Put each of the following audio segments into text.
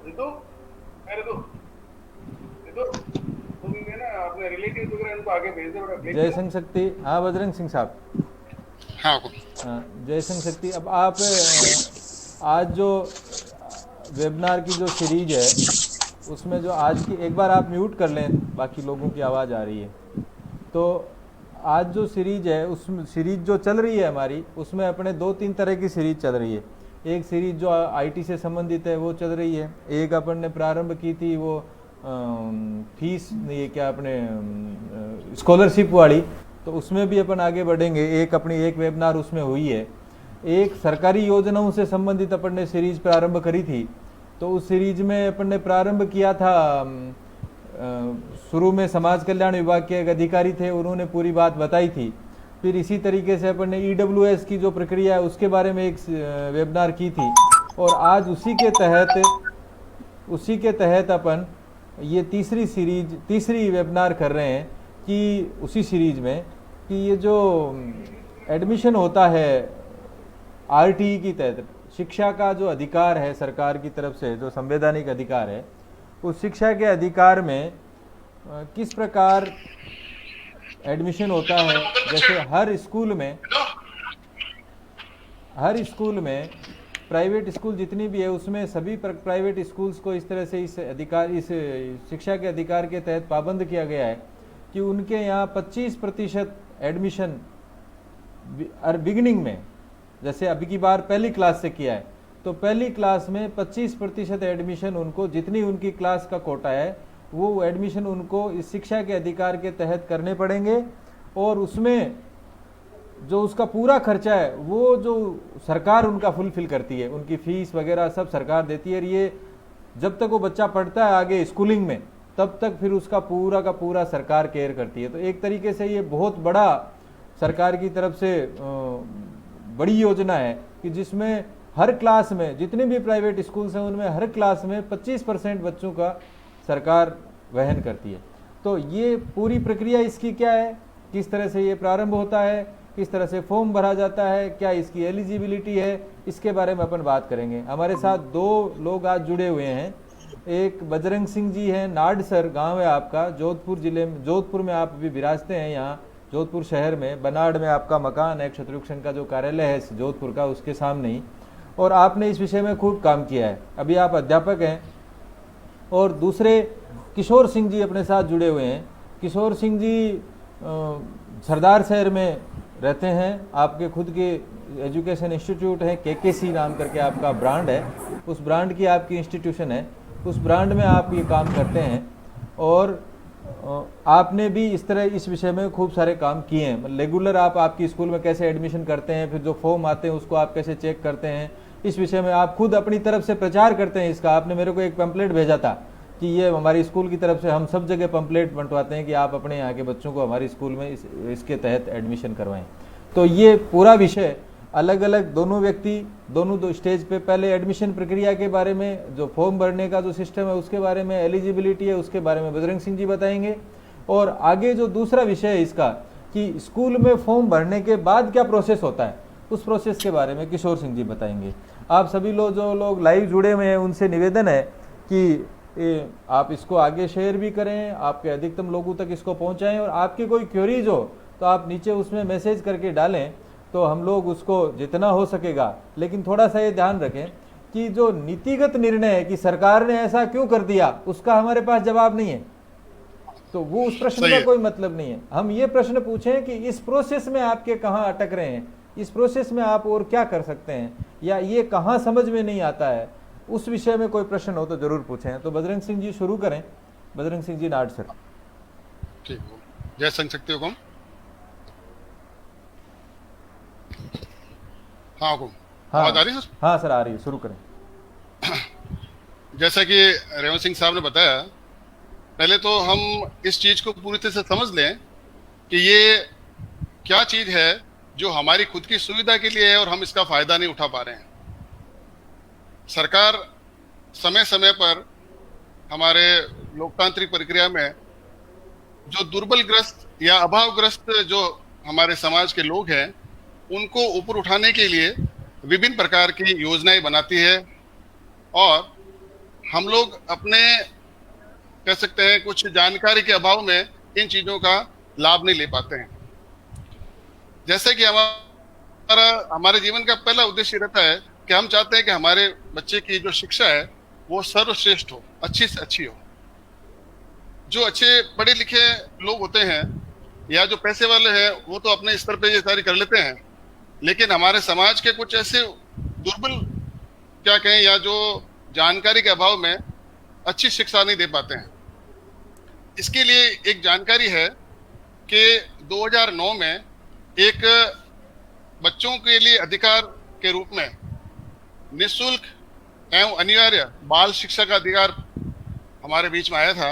रितु, रितु, रितु, तुम ये ना अपने रिलेटिव वगैरह इनको आगे भेज दो, भेज जय दो। संघ शक्ति। हाँ बजरंग सिंह साहब। हाँ। हाँ, जय संघ शक्ति। अब आप आज जो वेबिनार की जो सीरीज है उसमें जो आज की, एक बार आप म्यूट कर लें, बाकी लोगों की आवाज़ आ रही है। तो आज जो सीरीज है, उस सीरीज जो चल रही है हमारी, उसमें अपने दो तीन तरह की सीरीज चल रही है। एक सीरीज जो आईटी से संबंधित है वो चल रही है। एक अपन ने प्रारंभ की थी वो फीस, ये क्या अपने स्कॉलरशिप वाली, तो उसमें भी अपन आगे बढ़ेंगे। एक अपनी एक वेबिनार उसमें हुई है। एक सरकारी योजनाओं से संबंधित अपन ने सीरीज प्रारंभ करी थी। तो उस सीरीज में अपन ने प्रारंभ किया था, शुरू में समाज कल्याण विभाग के एक अधिकारी थे, उन्होंने पूरी बात बताई थी। फिर इसी तरीके से अपन ने ईडब्ल्यूएस की जो प्रक्रिया है उसके बारे में एक वेबिनार की थी। और आज उसी के तहत अपन ये तीसरी वेबिनार कर रहे हैं कि उसी सीरीज में कि ये जो एडमिशन होता है आरटीई की तहत, शिक्षा का जो अधिकार है सरकार की तरफ से, जो संवैधानिक अधिकार है, उस शिक्षा के अधिकार में किस प्रकार एडमिशन होता है। जैसे हर स्कूल में प्राइवेट स्कूल जितनी भी है उसमें सभी प्राइवेट स्कूल्स को इस तरह से इस शिक्षा के अधिकार के तहत पाबंद किया गया है कि उनके यहाँ 25% एडमिशन बिगिनिंग में, जैसे अभी की बार पहली क्लास से किया है, तो पहली क्लास में 25% एडमिशन उनको, जितनी उनकी क्लास का कोटा है वो एडमिशन उनको इस शिक्षा के अधिकार के तहत करने पड़ेंगे। और उसमें जो उसका पूरा खर्चा है वो जो सरकार उनका फुलफिल करती है, उनकी फीस वगैरह सब सरकार देती है। ये जब तक वो बच्चा पढ़ता है आगे स्कूलिंग में, तब तक फिर उसका पूरा का पूरा सरकार केयर करती है। तो एक तरीके से ये बहुत बड़ा सरकार की तरफ से बड़ी योजना है कि जिसमें हर क्लास में, जितने भी प्राइवेट स्कूल्स हैं उनमें हर क्लास में 25% बच्चों का सरकार वहन करती है। तो ये पूरी प्रक्रिया इसकी क्या है, किस तरह से ये प्रारंभ होता है, किस तरह से फॉर्म भरा जाता है, क्या इसकी एलिजिबिलिटी है, इसके बारे में अपन बात करेंगे। हमारे साथ दो लोग आज जुड़े हुए हैं। एक बजरंग सिंह जी हैं, नाडसर गांव है आपका, जोधपुर जिले में, जोधपुर में आप अभी विराजते हैं। यहाँ जोधपुर शहर में बनाड़ में आपका मकान है, क्षत्रुक्षण का जो कार्यालय है जोधपुर का, उसके सामने ही। और आपने इस विषय में खूब काम किया है, अभी आप अध्यापक हैं। और दूसरे किशोर सिंह जी अपने साथ जुड़े हुए हैं। किशोर सिंह जी सरदार शहर में रहते हैं, आपके खुद के एजुकेशन इंस्टीट्यूट है, केकेसी नाम करके आपका ब्रांड है, उस ब्रांड की आपकी इंस्टीट्यूशन है, उस ब्रांड में आप ये काम करते हैं। और आपने भी इस तरह इस विषय में खूब सारे काम किए हैं। रेगुलर आप आपकी स्कूल में कैसे एडमिशन करते हैं, फिर जो फॉर्म आते हैं उसको आप कैसे चेक करते हैं, इस विषय में आप खुद अपनी तरफ से प्रचार करते हैं इसका। आपने मेरे को एक पैम्पलेट भेजा था कि ये हमारी स्कूल की तरफ से हम सब जगह पैम्पलेट बंटवाते हैं कि आप अपने यहाँ के बच्चों को हमारी स्कूल में इसके तहत एडमिशन करवाएं। तो ये पूरा विषय अलग अलग दोनों व्यक्ति दोनों दो स्टेज पे, पहले एडमिशन प्रक्रिया के बारे में, जो फॉर्म भरने का जो सिस्टम है उसके बारे में, एलिजिबिलिटी है उसके बारे में बजरंग सिंह जी बताएंगे। और आगे जो दूसरा विषय है इसका कि स्कूल में फॉर्म भरने के बाद क्या प्रोसेस होता है, उस प्रोसेस के बारे में किशोर सिंह जी बताएंगे। आप सभी लोग जो लोग लाइव जुड़े हुए हैं उनसे निवेदन है कि आप इसको आगे शेयर भी करें, आपके अधिकतम लोगों तक इसको पहुंचाएं। और आपकी कोई क्वेरीज हो तो आप नीचे उसमें मैसेज करके डालें, तो हम लोग उसको जितना हो सकेगा। लेकिन थोड़ा सा ये ध्यान रखें कि जो नीतिगत निर्णय है कि सरकार ने ऐसा क्यों कर दिया, उसका हमारे पास जवाब नहीं है, तो वो उस प्रश्न का कोई मतलब नहीं है। हम ये प्रश्न पूछें कि इस प्रोसेस में आपके कहाँ अटक रहे हैं, इस प्रोसेस में आप और क्या कर सकते हैं, या ये कहाँ समझ में नहीं आता है, उस विषय में कोई प्रश्न हो तो जरूर पूछें। तो बजरंग सिंह जी शुरू करें। बजरंग सिंह जी नाड सर। ठीक, जय संघ शक्ति हुकुम। हाँ हुकुम, आवाज आ रही है सर? हाँ सर आ रही है, शुरू करें। जैसा कि रेवंत सिंह साहब ने बताया, पहले तो हम इस चीज को पूरी तरह से समझ लें कि ये क्या चीज है जो हमारी खुद की सुविधा के लिए है और हम इसका फायदा नहीं उठा पा रहे हैं। सरकार समय समय पर हमारे लोकतांत्रिक प्रक्रिया में जो दुर्बलग्रस्त या अभावग्रस्त जो हमारे समाज के लोग हैं उनको ऊपर उठाने के लिए विभिन्न प्रकार की योजनाएं बनाती है। और हम लोग अपने कह सकते हैं कुछ जानकारी के अभाव में इन चीजों का लाभ नहीं ले पाते हैं। जैसे कि हमारे जीवन का पहला उद्देश्य रहता है कि हम चाहते हैं कि हमारे बच्चे की जो शिक्षा है वो सर्वश्रेष्ठ हो, अच्छी से अच्छी हो। जो अच्छे पढ़े लिखे लोग होते हैं या जो पैसे वाले हैं वो तो अपने स्तर पे ये सारी कर लेते हैं, लेकिन हमारे समाज के कुछ ऐसे दुर्बल क्या कहें या जो जानकारी के अभाव में अच्छी शिक्षा नहीं दे पाते हैं। इसके लिए एक जानकारी है कि 2009 में एक बच्चों के लिए अधिकार के रूप में निःशुल्क एवं अनिवार्य बाल शिक्षा का अधिकार हमारे बीच में आया था,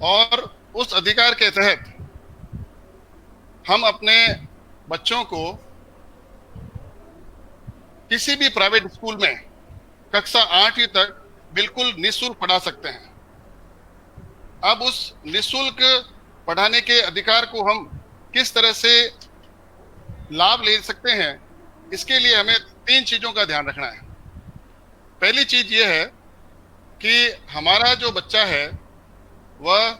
और उस अधिकार के तहत हम अपने बच्चों को किसी भी प्राइवेट स्कूल में कक्षा 8वीं तक बिल्कुल निःशुल्क पढ़ा सकते हैं। अब उस निःशुल्क पढ़ाने के अधिकार को हम किस तरह से लाभ ले सकते हैं, इसके लिए हमें 3 चीजों का ध्यान रखना है। पहली चीज ये है कि हमारा जो बच्चा है वह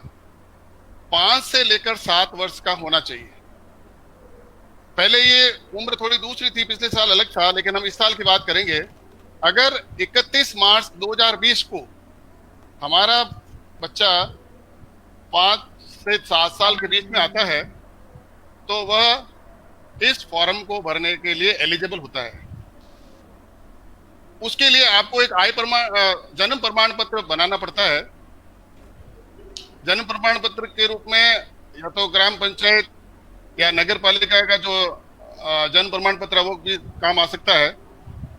5 से लेकर 7 वर्ष का होना चाहिए। पहले ये उम्र थोड़ी दूसरी थी, पिछले साल अलग था, लेकिन हम इस साल की बात करेंगे। अगर 31 मार्च 2020 को हमारा बच्चा 5 से 7 साल के बीच में आता है तो वह इस फॉर्म को भरने के लिए एलिजिबल होता है। उसके लिए आपको एक जन्म प्रमाण पत्र बनाना पड़ता है। जन्म प्रमाण पत्र के रूप में या तो ग्राम पंचायत या नगर पालिका का जो जन्म प्रमाण पत्र है वो भी काम आ सकता है।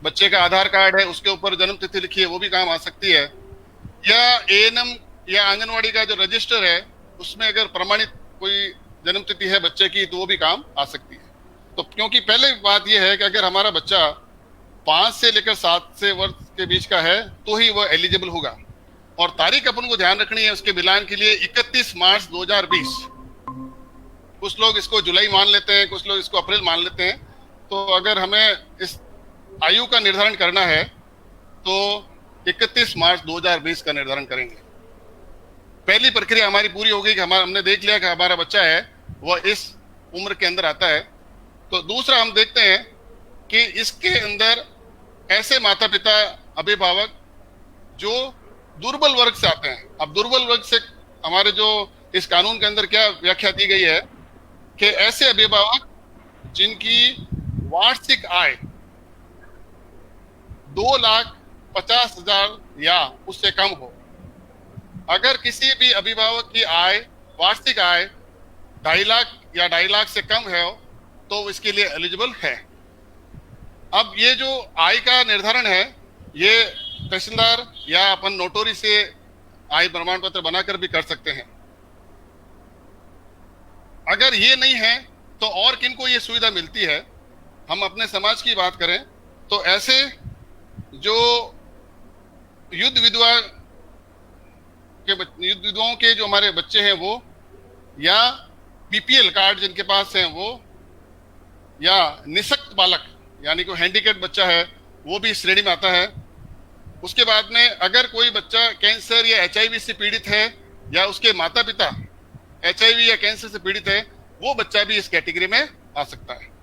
बच्चे का आधार कार्ड है, उसके ऊपर जन्म तिथि लिखी है, वो भी काम आ सकती है। या एएनएम या आंगनवाड़ी का जो रजिस्टर है उसमें अगर प्रमाणित कोई जन्म तिथि है बच्चे की तो वो भी काम आ सकती है। तो क्योंकि पहले बात यह है कि अगर हमारा बच्चा 5 से लेकर 7 से वर्ष के बीच का है तो ही वह एलिजिबल होगा। और तारीख अपन को ध्यान रखनी है उसके मिलान के लिए 31 मार्च 2020। कुछ लोग इसको जुलाई मान लेते हैं, कुछ लोग इसको अप्रैल मान लेते हैं। तो अगर हमें इस आयु का निर्धारण करना है तो 31 मार्च 2020 का निर्धारण करेंगे। पहली प्रक्रिया हमारी पूरी हो गई कि हमने देख लिया कि हमारा बच्चा है वह इस उम्र के अंदर आता है। तो दूसरा हम देखते हैं कि इसके अंदर ऐसे माता पिता अभिभावक जो दुर्बल वर्ग से आते हैं। अब दुर्बल वर्ग से हमारे जो इस कानून के अंदर क्या व्याख्या दी गई है कि ऐसे अभिभावक जिनकी वार्षिक आय 2,50,000 या उससे कम हो। अगर किसी भी अभिभावक की आय वार्षिक आय 2.5 लाख या 2.5 लाख से कम है तो वो इसके लिए एलिजिबल है। अब ये जो आय का निर्धारण है ये तहसीलदार या अपन नोटरी से आय प्रमाण पत्र बनाकर भी कर सकते हैं। अगर ये नहीं है तो और किनको ये सुविधा मिलती है। हम अपने समाज की बात करें तो ऐसे जो युद्ध विधवाओं के जो हमारे बच्चे हैं वो, या बीपीएल कार्ड जिनके पास हैं वो, या निःशक्त बालक यानी कोई हैंडीकैप बच्चा है वो भी इस श्रेणी में आता है। उसके बाद में अगर कोई बच्चा कैंसर या एचआईवी से पीड़ित है या उसके माता पिता एचआईवी या कैंसर से पीड़ित है वो बच्चा भी इस कैटेगरी में आ सकता है।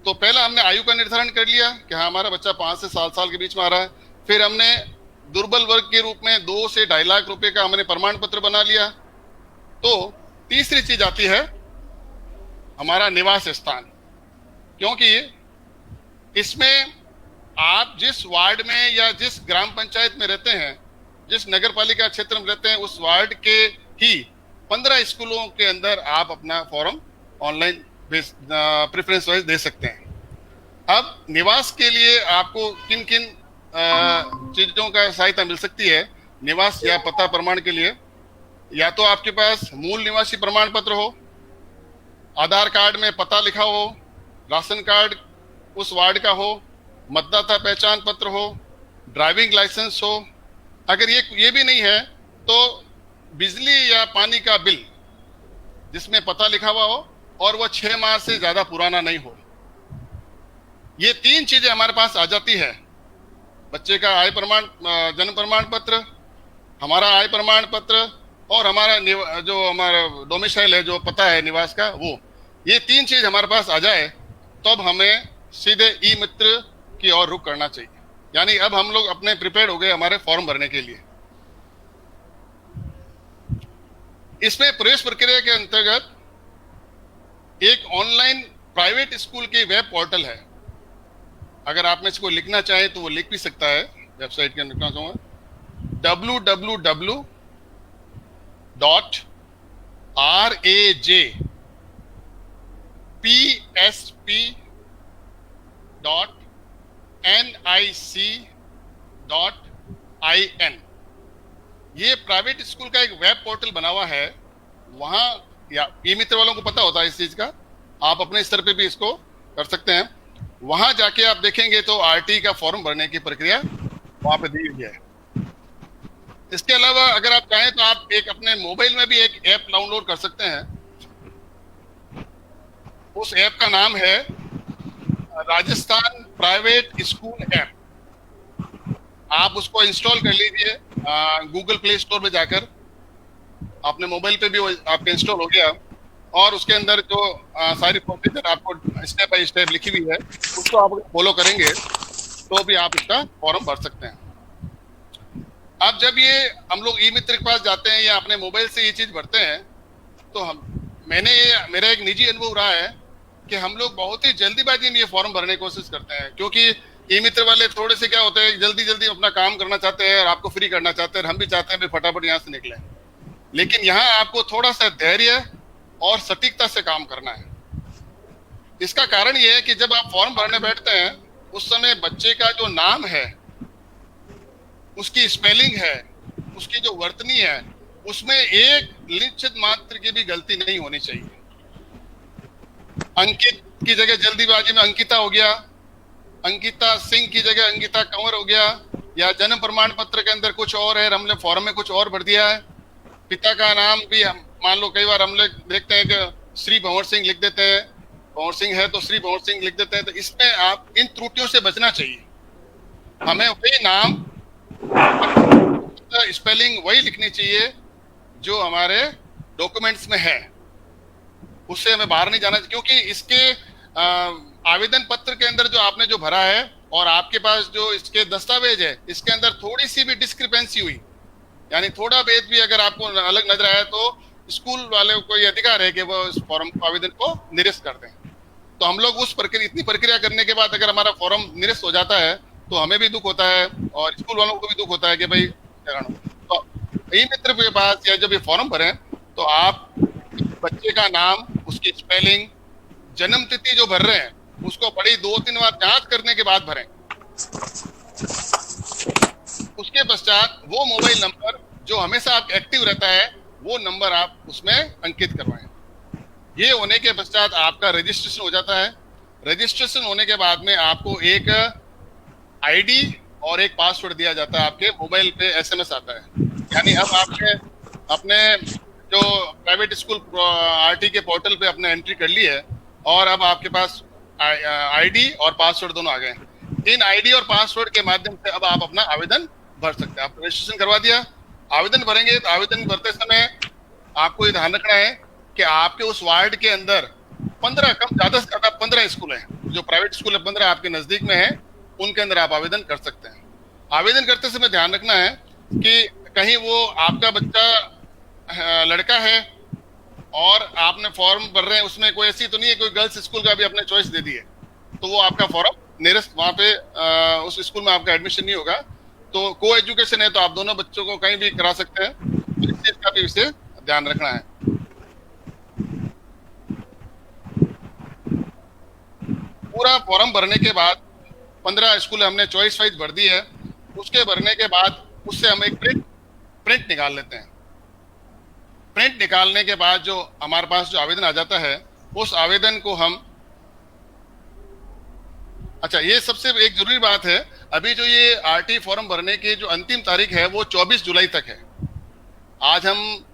तो पहला हमने आयु का निर्धारण कर लिया कि हाँ हमारा बच्चा 5 से 7 साल के बीच में आ रहा है। फिर हमने दुर्बल वर्ग के रूप में 2 से 2.5 लाख रुपए का हमने प्रमाण पत्र बना लिया। तो तीसरी चीज आती है हमारा निवास स्थान, क्योंकि इसमें आप जिस वार्ड में या जिस ग्राम पंचायत में रहते हैं, जिस नगर पालिका क्षेत्र में रहते हैं, उस वार्ड के ही 15 स्कूलों के अंदर आप अपना फॉर्म ऑनलाइन प्रेफरेंस वाइज दे सकते हैं। अब निवास के लिए आपको किन किन चीजों का सहायता मिल सकती है निवास या पता प्रमाण के लिए? या तो आपके पास मूल निवासी प्रमाण पत्र हो, आधार कार्ड में पता लिखा हो, राशन कार्ड उस वार्ड का हो, मतदाता पहचान पत्र हो, ड्राइविंग लाइसेंस हो। अगर ये भी नहीं है तो बिजली या पानी का बिल जिसमें पता लिखा हुआ हो और वह 6 माह से ज्यादा पुराना नहीं हो। ये 3 चीजें हमारे पास आ जाती है। बच्चे का आय प्रमाण जन्म प्रमाण पत्र, हमारा आय प्रमाण पत्र और हमारा जो हमारा डोमिसाइल है, जो पता है निवास का, वो ये 3 चीज हमारे पास आ जाए तब हमें सीधे ई मित्र की ओर रुख करना चाहिए। यानी अब हम लोग अपने प्रिपेयर्ड हो गए हमारे फॉर्म भरने के लिए। इसमें प्रवेश प्रक्रिया के अंतर्गत एक ऑनलाइन प्राइवेट स्कूल की वेब पोर्टल है। अगर आप में इसको लिखना चाहें तो वो लिख भी सकता है, वेबसाइट के अंदर लिखना चाहूंगा www.rajpsp.nic.in। ये प्राइवेट स्कूल का एक वेब पोर्टल बना हुआ है। वहां या ई मित्र वालों को पता होता है इस चीज का, आप अपने स्तर पे भी इसको कर सकते हैं। वहां जाके आप देखेंगे तो आरटी का फॉर्म भरने की प्रक्रिया वहां पे दी हुई है। इसके अलावा अगर आप चाहें तो आप एक अपने मोबाइल में भी एक ऐप डाउनलोड कर सकते हैं। उस ऐप का नाम है राजस्थान प्राइवेट स्कूल ऐप। आप उसको इंस्टॉल कर लीजिए गूगल प्ले स्टोर में जाकर। अपने मोबाइल पे भी वो आपके इंस्टॉल हो गया और उसके अंदर जो सारी प्रोसीजर आपको स्टेप बाय स्टेप लिखी हुई है उसको आप फॉलो करेंगे तो भी आप इसका फॉर्म भर सकते हैं। अब जब ये हम लोग ई मित्र के पास जाते हैं या अपने मोबाइल से ये चीज भरते हैं तो मेरा एक निजी अनुभव रहा है कि हम लोग बहुत ही जल्दीबाजी में ये फॉर्म भरने की कोशिश करते हैं, क्योंकि ई मित्र वाले थोड़े से क्या होते हैं, जल्दी जल्दी अपना काम करना चाहते हैं और आपको फ्री करना चाहते हैं। हम भी चाहते हैं भाई फटाफट यहाँ से निकले, लेकिन यहाँ आपको थोड़ा सा धैर्य और सटीकता से काम करना है। इसका कारण ये है कि जब आप फॉर्म भरने बैठते हैं उस समय बच्चे का जो नाम है, उसकी स्पेलिंग है, उसकी जो वर्तनी है, उसमें एक निश्चित मात्र की भी गलती नहीं होनी चाहिए। अंकित की जगह जल्दीबाजी में अंकिता हो गया, अंकिता सिंह की जगह अंकिता कंवर हो गया, या जन्म प्रमाण पत्र के अंदर कुछ और है, हमने फॉर्म में कुछ और भर दिया है। पिता का नाम भी मान लो कई बार हम लोग देखते हैं कि श्री भंवर सिंह लिख देते हैं, भंवर सिंह है तो श्री भंवर सिंह लिख देते हैं। तो इसमें आप इन त्रुटियों से बचना चाहिए। हमें वही नाम स्पेलिंग वही लिखनी चाहिए जो हमारे डॉक्यूमेंट्स में है, उससे हमें बाहर नहीं जाना चाहिए। क्योंकि इसके आवेदन पत्र के अंदर जो आपने जो भरा है और आपके पास जो इसके दस्तावेज है, इसके अंदर थोड़ी सी भी डिस्क्रिपेंसी हुई, यानी थोड़ा भेद भी अगर आपको अलग नजर आया तो स्कूल वाले को ये अधिकार है कि वो इस फॉर्म आवेदन को निरस्त कर दें। तो हम लोग उस प्रक्रिया, इतनी प्रक्रिया करने के बाद अगर हमारा फॉर्म निरस्त हो जाता है तो हमें भी दुख होता है और स्कूल वालों को भी दुख होता है कि भाई तो ई मित्र के पास या जब ये फॉर्म भरें तो आप बच्चे का नाम, उसकी स्पेलिंग, जन्म तिथि जो भर रहे हैं उसको बड़ी 2-3 बार जांच करने के बाद भरें। उसके पश्चात वो मोबाइल नंबर जो हमेशा आप एक्टिव रहता है वो नंबर आप उसमें अंकित करवाएं। ये होने के पश्चात आपका रजिस्ट्रेशन हो जाता है। रजिस्ट्रेशन होने के बाद में आपको एक आईडी और एक पासवर्ड दिया जाता है, आपके मोबाइल पे एसएमएस आता है। यानी अब आपने अपने जो प्राइवेट स्कूल आरटी के पोर्टल पे अपने एंट्री कर ली है और अब आपके पास आईडी और पासवर्ड दोनों आ गए। इन आईडी और पासवर्ड के माध्यम से अब आप अपना आवेदन भर सकते हैं। आप रजिस्ट्रेशन करवा दिया, आवेदन भरेंगे तो आवेदन भरते समय आपको ये ध्यान रखना है कि आपके उस वार्ड के अंदर 15 कम ज्यादा से ज्यादा 15 स्कूल हैं। जो प्राइवेट स्कूल है 15 आपके नजदीक में है, उनके अंदर आप आवेदन कर सकते हैं। आवेदन करते समय ध्यान रखना है कि कहीं वो आपका बच्चा लड़का है और आपने फॉर्म भर रहे हैं उसमें कोई ऐसी तो नहीं है कोई गर्ल्स स्कूल का भी आपने चॉइस दे दी है तो वो आपका फॉर्म निरस्त, वहां पे उस स्कूल में आपका एडमिशन नहीं होगा। तो को एजुकेशन है तो आप दोनों बच्चों को कहीं भी करा सकते हैं, तो इस चीज का भी विशेष ध्यान रखना है। पूरा फॉर्म भरने के बाद 15 स्कूल हमने चॉइस वाइज भर दी है। उसके भरने के बाद उससे हम एक प्रिंट निकाल लेते हैं। प्रिंट निकालने के बाद जो हमारे पास जो आवेदन आ जाता है उस आवेदन को हम, अच्छा ये सबसे एक जरूरी बात है, अभी जो ये आरटी फॉर्म भरने की जो अंतिम तारीख है वो 24 जुलाई तक है। आज हम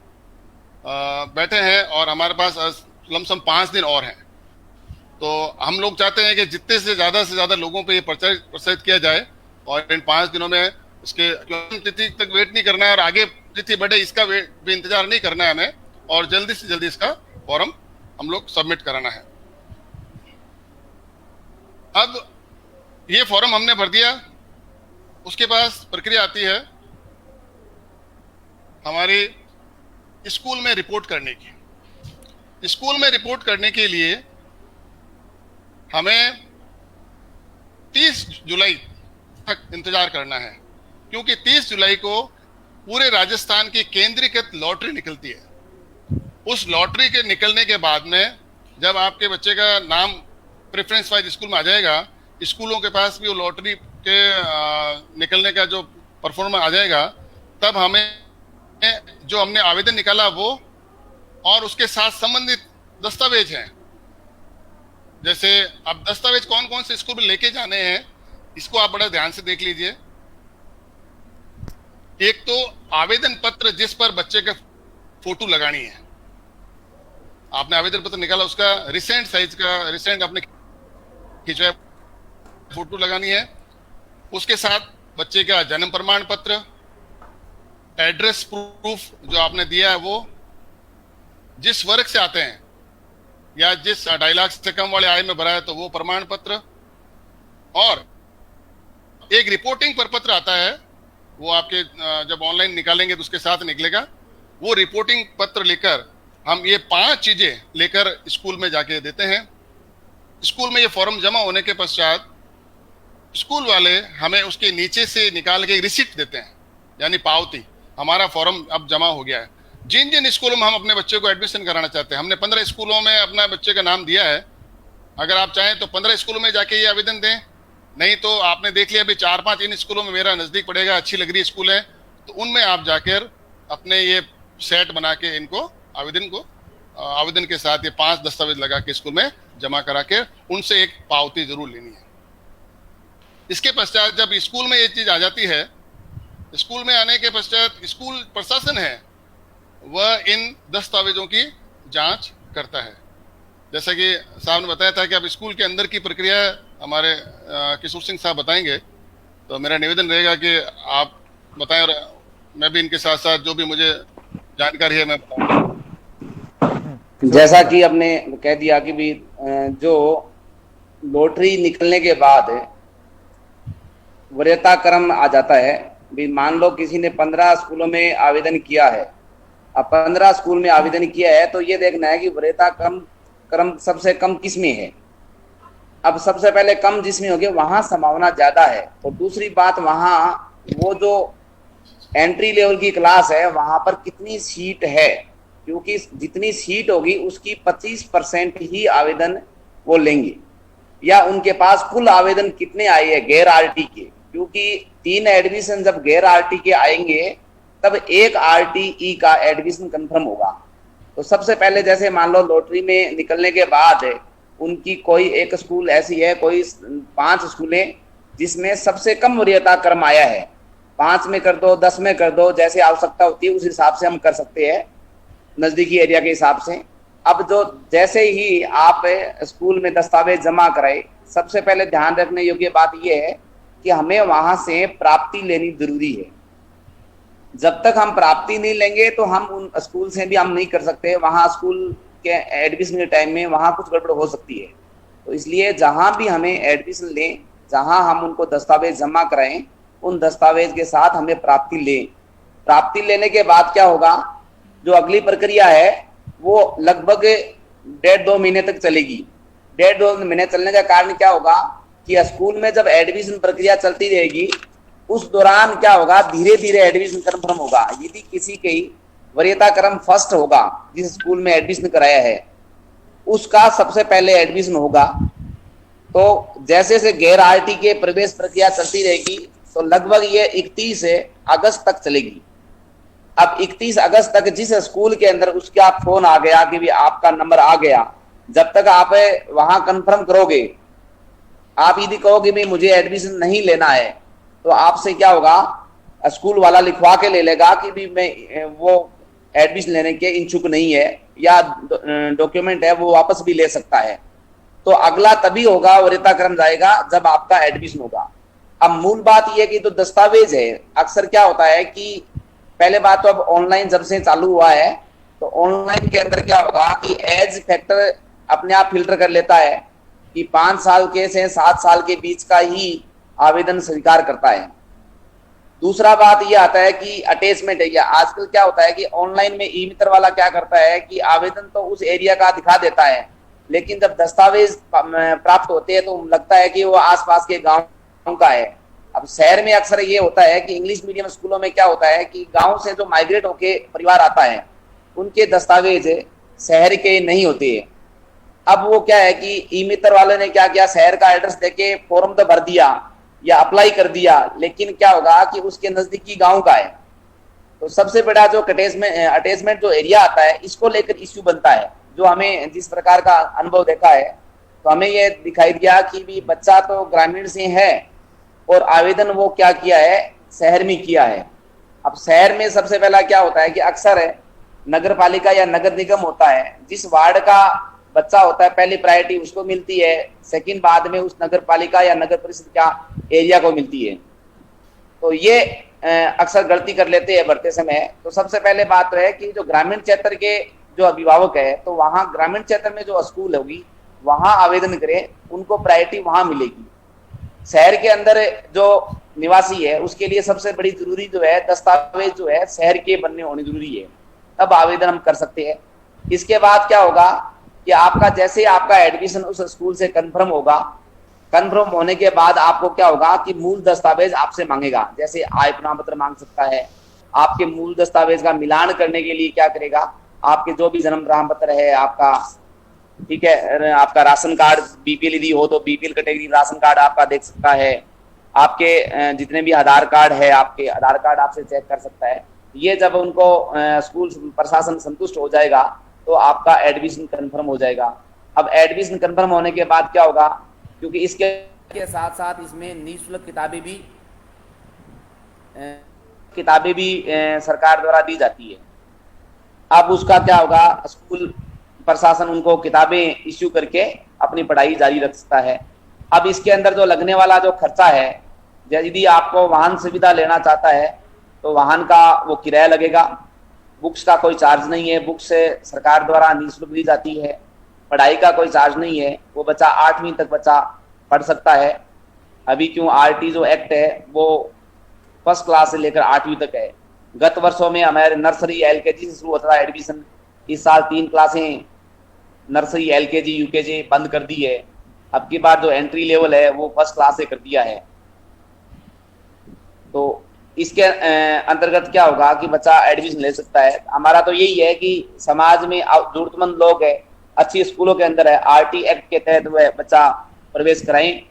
बैठे हैं और हमारे पास लमसम 5 दिन और हैं। तो हम लोग चाहते हैं कि जितने से ज्यादा लोगों पे ये प्रचारित किया जाए और इन 5 दिनों में इसके तिथि तक वेट नहीं करना है और आगे तिथि बढ़े इसका वेट भी इंतजार नहीं करना है हमें, और जल्दी से जल्दी इसका फॉर्म हम लोग सबमिट कराना है। अब ये फॉर्म हमने भर दिया, उसके पास प्रक्रिया आती है हमारे स्कूल में रिपोर्ट करने की। स्कूल में रिपोर्ट करने के लिए हमें 30 जुलाई तक इंतजार करना है, क्योंकि 30 जुलाई को पूरे राजस्थान की केंद्रीकृत लॉटरी निकलती है। उस लॉटरी के निकलने के बाद में जब आपके बच्चे का नाम प्रेफरेंस वाइज स्कूल में आ जाएगा, स्कूलों के पास भी वो लॉटरी के निकलने का जो परफॉर्मेंस आ जाएगा, तब हमें जो हमने आवेदन निकाला वो और उसके साथ संबंधित दस्तावेज हैं, जैसे अब दस्तावेज कौन कौन से स्कूल में लेके जाने हैं इसको आप बड़ा ध्यान से देख लीजिए। एक तो आवेदन पत्र जिस पर बच्चे का फोटो लगानी है, आपने आवेदन पत्र निकाला उसका रिसेंट साइज का रिसेंट आपने खिंचवाया फोटो लगानी है। उसके साथ बच्चे का जन्म प्रमाण पत्र, एड्रेस प्रूफ जो आपने दिया है वो, जिस वर्ग से आते हैं या जिस 2.5 लाख से कम वाले आय में भरा है तो वो प्रमाण पत्र, और एक रिपोर्टिंग प्रपत्र आता है वो आपके जब ऑनलाइन निकालेंगे तो उसके साथ निकलेगा। वो रिपोर्टिंग पत्र लेकर हम ये 5 चीजें लेकर स्कूल में जाके देते हैं। स्कूल में ये फॉर्म जमा होने के पश्चात स्कूल वाले हमें उसके नीचे से निकाल के रिसिप्ट देते हैं, यानी पावती, हमारा फॉर्म अब जमा हो गया है। जिन जिन स्कूलों में हम अपने बच्चे को एडमिशन कराना चाहते हैं, हमने 15 स्कूलों में अपना बच्चे का नाम दिया है। अगर आप चाहें तो 15 स्कूलों में जाके ये आवेदन दें, नहीं तो आपने देख लिया अभी 4-5 इन स्कूलों में मेरा नजदीक पड़ेगा, अच्छी लग रही स्कूल है, तो उनमें आप जाकर अपने ये सेट बना के इनको आवेदन के साथ ये 5 दस्तावेज लगा के स्कूल में जमा करा के उनसे एक पावती जरूर लेनी है। इसके पश्चात जब स्कूल में ये चीज आ जाती है, स्कूल में आने के पश्चात स्कूल प्रशासन है वह इन दस्तावेजों की जांच करता है। जैसा कि साहब ने बताया था कि अब स्कूल के अंदर की प्रक्रिया हमारे किशोर सिंह साहब बताएंगे, तो मेरा निवेदन रहेगा कि आप बताएं और मैं भी इनके साथ साथ जो भी मुझे जानकारी है मैं बताऊंगा। जैसा कि आपने कह दिया कि भी जो लॉटरी निकलने के बाद वरीयता क्रम आ जाता है, भी मान लो किसी ने 15 स्कूलों में आवेदन किया है, अब 15 स्कूल में आवेदन किया है तो ये देखना है कि वरीयता क्रम सबसे कम किस में है। अब सबसे पहले कम जिसमें होगी वहां संभावना ज्यादा है, और दूसरी बात वहां वो जो एंट्री लेवल की क्लास है वहां पर कितनी सीट है, क्योंकि जितनी सीट होगी उसकी 25% ही आवेदन वो लेंगे, या उनके पास कुल आवेदन कितने आए हैं गैर आरटी के, क्योंकि 3 एडमिशन जब गैर आरटी के आएंगे तब 1 आरटीई का एडमिशन कंफर्म होगा। तो सबसे पहले जैसे मान लो लॉटरी में निकलने के बाद उनकी कोई एक स्कूल ऐसी है, कोई 5 स्कूलें जिसमें सबसे कम वरीयता क्रम आया है, 5 में कर दो, 10 में कर दो, जैसे आवश्यकता होती है उस हिसाब से हम कर सकते हैं नजदीकी एरिया के हिसाब से। अब जो जैसे ही आप स्कूल में दस्तावेज जमा कराए, सबसे पहले ध्यान रखने योग्य बात यह है कि हमें वहां से प्राप्ति लेनी जरूरी है। जब तक हम प्राप्ति नहीं लेंगे तो हम उन स्कूल से भी हम नहीं कर सकते, वहां स्कूल के एडमिशन के टाइम में वहां कुछ गड़बड़ हो सकती है। तो इसलिए जहां भी हमें एडमिशन लें, जहां हम उनको दस्तावेज जमा कराएं, उन दस्तावेज के साथ हमें प्राप्ति लें। प्राप्ति लेने के बाद क्या होगा, जो अगली प्रक्रिया है वो लगभग 1.5-2 महीने तक चलेगी। 1.5-2 महीने चलने का कारण क्या होगा कि स्कूल में जब एडमिशन प्रक्रिया चलती रहेगी उस दौरान क्या होगा, धीरे धीरे एडमिशन कंफर्म होगा। यदि किसी की वरीयता क्रम फर्स्ट होगा, जिस स्कूल में एडमिशन कराया है उसका सबसे पहले एडमिशन होगा, तो जैसे से गैर आरटी के प्रवेश प्रक्रिया चलती रहेगी तो लगभग ये 31 अगस्त तक चलेगी। अब 31 अगस्त तक जिस स्कूल के अंदर उसका फोन आ गया कि भी आपका नंबर आ गया, जब तक आप वहां कंफर्म करोगे, आप यदि कहोगे भी मुझे एडमिशन नहीं लेना है, तो आपसे क्या होगा, स्कूल वाला लिखवा के ले लेगा कि भी मैं वो एडमिशन लेने के इच्छुक नहीं है, या डॉक्यूमेंट है वो वापस भी ले सकता है। तो अगला तभी होगा, वरीयता क्रम जाएगा जब आपका एडमिशन होगा। अब मूल बात यह कि जो दस्तावेज है, अक्सर क्या होता है कि पहले बात तो अब ऑनलाइन जब से चालू हुआ है, तो ऑनलाइन के अंदर क्या होगा कि एज फैक्टर अपने आप फिल्टर कर लेता है कि 5 साल के से 7 साल के बीच का ही आवेदन स्वीकार करता है। दूसरा बात यह आता है कि अटैचमेंट है, या आजकल क्या होता है कि ऑनलाइन में ई मित्र वाला क्या करता है कि आवेदन तो उस एरिया का दिखा देता है, लेकिन जब दस्तावेज प्राप्त होते हैं तो लगता है कि वो आसपास के गांव का है। अब शहर में अक्सर ये होता है कि इंग्लिश मीडियम स्कूलों में क्या होता है कि गांव से जो माइग्रेट होके परिवार आता है उनके दस्तावेज शहर के नहीं होते हैं। अब वो क्या है कि ई मित्र वाले ने क्या किया, शहर का एड्रेस देके फॉर्म तो भर दिया या अप्लाई कर दिया, लेकिन क्या होगा कि उसके नजदीकी गांव का है। तो सबसे बड़ा जो अटैचमेंट जो एरिया आता है, इसको लेकर इश्यू बनता है। जो हमें जिस प्रकार का अनुभव देखा है, तो हमें ये दिखाई दिया कि भी बच्चा तो ग्रामीण से है और आवेदन वो क्या किया है, शहर में किया है। अब शहर में सबसे पहला क्या होता है कि अक्सर नगर पालिका या नगर निगम होता है, जिस वार्ड का बच्चा होता है पहली प्रायोरिटी उसको मिलती है, सेकंड बाद में उस नगर पालिका या नगर परिषद का एरिया को मिलती है। तो ये अक्सर गलती कर लेते हैं बढ़ते समय। तो सबसे पहले बात तो है कि जो ग्रामीण क्षेत्र के जो अभिभावक है, तो वहाँ ग्रामीण क्षेत्र में जो स्कूल होगी वहां आवेदन करें, उनको प्रायोरिटी वहां मिलेगी। शहर के अंदर जो निवासी है उसके लिए सबसे बड़ी जरूरी जो है दस्तावेज जो है शहर के बनने होने जरूरी है, तब आवेदन हम कर सकते हैं। इसके बाद क्या होगा कि आपका जैसे आपका एडमिशन उस स्कूल से कंफर्म होगा, कंफर्म होने के बाद आपको क्या होगा कि मूल दस्तावेज आपसे मांगेगा, जैसे आय प्रमाण पत्र मांग सकता है। आपके मूल दस्तावेज का मिलान करने के लिए क्या करेगा, आपके जो भी जन्म प्रमाण पत्र है आपका, ठीक है, आपका राशन कार्ड बीपीएल यदि हो तो बीपीएल कैटेगरी राशन कार्ड आपका देख सकता है। आपके जितने भी आधार कार्ड है, आपके आधार कार्ड आपसे चेक कर सकता है। ये जब उनको स्कूल प्रशासन संतुष्ट हो जाएगा तो आपका एडमिशन कंफर्म हो जाएगा। अब एडमिशन कंफर्म होने के बाद क्या होगा, क्योंकि इसके साथ साथ इसमें निःशुल्क किताबें भी सरकार द्वारा दी जाती है। अब उसका क्या होगा, स्कूल प्रशासन उनको किताबें इश्यू करके अपनी पढ़ाई जारी रख सकता है। अब इसके अंदर जो लगने वाला जो खर्चा है, यदि आपको वाहन सुविधा लेना चाहता है तो वाहन का वो किराया लगेगा। बुक्स का कोई चार्ज नहीं है, बुक्स सरकार द्वारा निःशुल्क दी जाती है। पढ़ाई का कोई चार्ज नहीं है, वो बच्चा 8वीं तक बच्चा पढ़ सकता है। अभी क्यों आरटी जो एक्ट है वो फर्स्ट क्लास से लेकर 8वीं तक है। गत वर्षों में हमारे नर्सरी एलकेजी से शुरू होता था एडमिशन, इस साल 3 क्लासें नर्सरी एलकेजी यूकेजी बंद कर दी है। अब की बार जो एंट्री लेवल है वो फर्स्ट क्लास से कर दिया है। तो इसके अंतर्गत क्या होगा कि बच्चा एडमिशन ले सकता है। हमारा तो यही है कि समाज में जरूरतमंद लोग है, अच्छी स्कूलों के अंदर है, आरटी एक्ट के तहत वह बच्चा प्रवेश कराएं।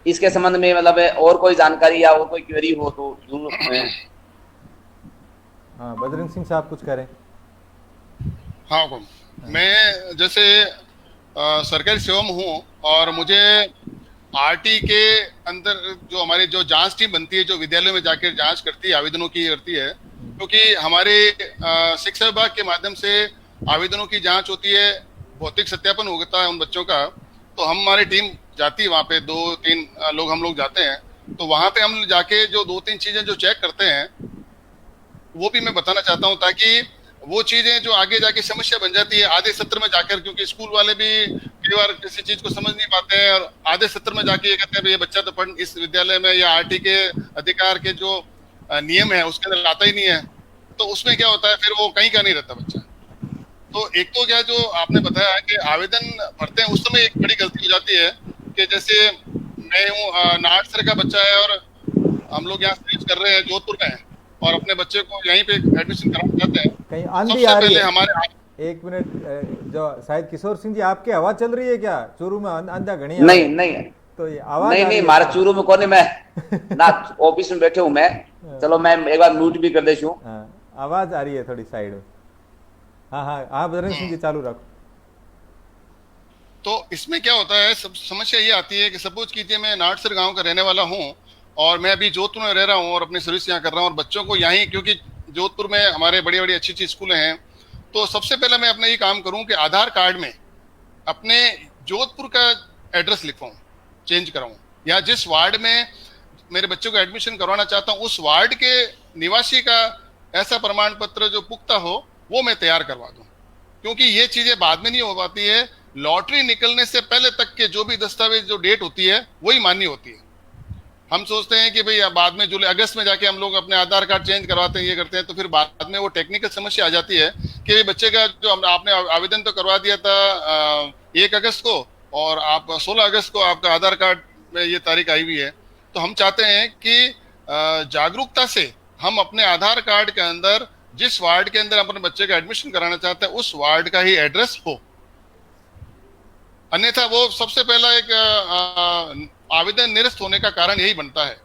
इसके संबंध में मतलब और कोई जानकारी या और कोई क्वेरी हो तो जरूर। हाँ, बजरंग सिंह साहब कुछ करें। हाँ, मैं जैसे सरकारी सेवा में हूँ और मुझे आरटी के अंदर जो हमारी जो जांच टीम बनती है, जो विद्यालय में जाकर जांच करती है, आवेदनों की करती है, क्योंकि हमारे शिक्षा विभाग के माध्यम से आवेदनों की जांच होती है, भौतिक सत्यापन होता है उन बच्चों का। तो हमारी टीम जाती है वहाँ पे, 2-3 लोग हम लोग जाते हैं। तो वहाँ पे हम जाके जो 2-3 चीजें जो चेक करते हैं वो भी मैं बताना चाहता हूँ, ताकि वो चीजें जो आगे जाके समस्या बन जाती है आधे सत्र में जाकर, क्योंकि स्कूल वाले भी कई बार किसी चीज को समझ नहीं पाते हैं और आधे सत्र में जाके ये कहते हैं ये बच्चा तो पढ़ इस विद्यालय में या आरटी के अधिकार के जो नियम है उसके अंदर आता ही नहीं है। तो उसमें क्या होता है, फिर वो कहीं का नहीं रहता बच्चा। तो एक तो क्या जो आपने बताया कि आवेदन भरते हैं उस समय एक बड़ी गलती हो जाती है कि जैसे मैं हूँ नाट सर का बच्चा है और हम लोग यहाँ सर्विस कर रहे हैं जोधपुर में और अपने बच्चे को यहीं पे एडमिशन कराना चाहते हैं। कहीं आंधी आ रही है, हमारे 1 मिनट, जो शायद किशोर सिंह जी आपकी आवाज चल रही है क्या? चूरू में आंधा घनी नहीं तो ये आवाज नहीं मारे चूरू में कौन है, मैं ना ऑफिस में बैठे हूँ मैं। चलो मैं एक बार म्यूट भी कर देती हूँ। आवाज आ रही है थोड़ी साइड में। हाँ, बजरंग सिंह जी चालू रखो। तो इसमें क्या होता है, सब समस्या ये आती है कि सपोज कीजिए मैं नाटसर गांव का रहने वाला हूँ और मैं अभी जोधपुर में रह रहा हूँ और अपनी सर्विस यहाँ कर रहा हूँ और बच्चों को यहीं, क्योंकि जोधपुर में हमारे बड़ी बड़ी अच्छी अच्छी स्कूलें हैं, तो सबसे पहले मैं अपना ये काम करूँ कि आधार कार्ड में अपने जोधपुर का एड्रेस लिखवाऊं, चेंज कराऊं, या जिस वार्ड में मेरे बच्चों को एडमिशन करवाना चाहता हूं उस वार्ड के निवासी का ऐसा प्रमाण पत्र जो पुख्ता हो वो मैं तैयार करवा दूं। क्योंकि ये चीजें बाद में नहीं हो पाती है, लॉटरी निकलने से पहले तक के जो भी दस्तावेज जो डेट होती है वही मान्य होती है। हम सोचते हैं कि भाई बाद में जुलाई अगस्त में जाके हम लोग अपने आधार कार्ड चेंज करवाते हैं, ये करते हैं, तो फिर बाद में वो टेक्निकल समस्या आ जाती है कि बच्चे का जो आपने आवेदन तो करवा दिया था 1 अगस्त को और आप 16 अगस्त को आपका आधार कार्ड में ये तारीख आई हुई है। तो हम चाहते हैं कि जागरूकता से हम अपने आधार कार्ड के अंदर जिस वार्ड के अंदर अपने बच्चे का एडमिशन कराना चाहते हैं उस वार्ड का ही एड्रेस हो, अन्यथा वो सबसे पहला एक आवेदन निरस्त होने का कारण यही बनता है।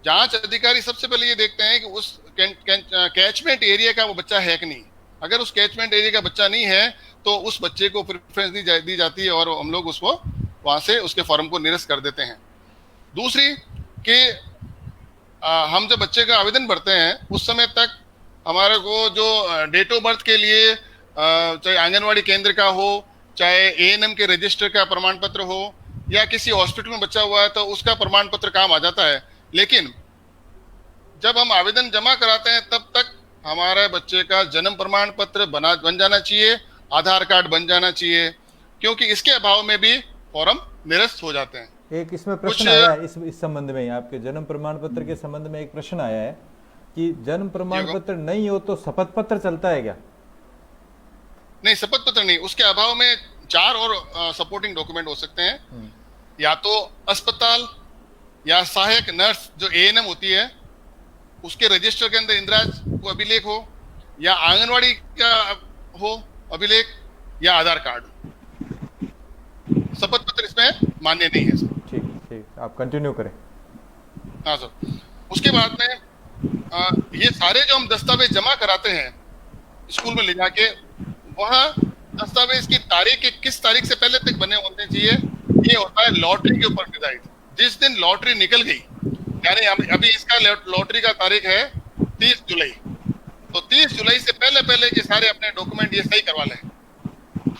जांच अधिकारी सबसे पहले ये देखते हैं कि उस कैचमेंट एरिया का वो बच्चा है कि नहीं। अगर उस कैचमेंट एरिया का बच्चा नहीं है तो उस बच्चे को प्रेफरेंस दी जाती है और हम लोग उसको वहां से उसके फॉर्म को निरस्त कर देते हैं। दूसरी कि हम जब बच्चे का आवेदन भरते हैं उस समय तक हमारे को जो डेट ऑफ बर्थ के लिए चाहे आंगनवाड़ी केंद्र का हो, चाहे एएनएम के रजिस्टर का प्रमाण पत्र हो, या किसी हॉस्पिटल में बच्चा हुआ है तो उसका प्रमाण पत्र काम आ जाता है। लेकिन जब हम आवेदन जमा कराते हैं तब तक हमारे बच्चे का जन्म प्रमाण पत्र बन जाना चाहिए, आधार कार्ड बन जाना चाहिए, क्योंकि इसके अभाव में भी फॉर्म निरस्त हो जाते हैं। एक इसमें प्रश्न आया है इस संबंध में, आपके जन्म प्रमाण पत्र के संबंध में एक प्रश्न आया है कि जन्म प्रमाण पत्र नहीं हो तो शपथ पत्र चलता है क्या? नहीं, शपथ पत्र नहीं, उसके अभाव में 4 और सपोर्टिंग डॉक्यूमेंट हो सकते हैं। या तो अस्पताल या सहायक नर्स जो एएनएम होती है उसके रजिस्टर के अंदर इंदिराज को अभिलेख हो, या आंगनवाड़ी का हो अभिलेख, या आधार कार्ड। शपथ पत्र इसमें मान्य नहीं है सर। ठीक ठीक, आप कंटिन्यू करें। हाँ सर। उसके बाद में ये सारे जो हम दस्तावेज जमा कराते हैं स्कूल में ले जाके, वहाँ दस्तावेज की तारीख किस तारीख से पहले तक बने होने चाहिए, ये होता है लॉटरी के ऊपर डिसाइड। जिस दिन लॉटरी निकल गई, यानी अभी इसका लॉटरी का तारीख है 30 जुलाई, तो 30 जुलाई से पहले ये सारे अपने डॉक्यूमेंट ये सही करवा लें,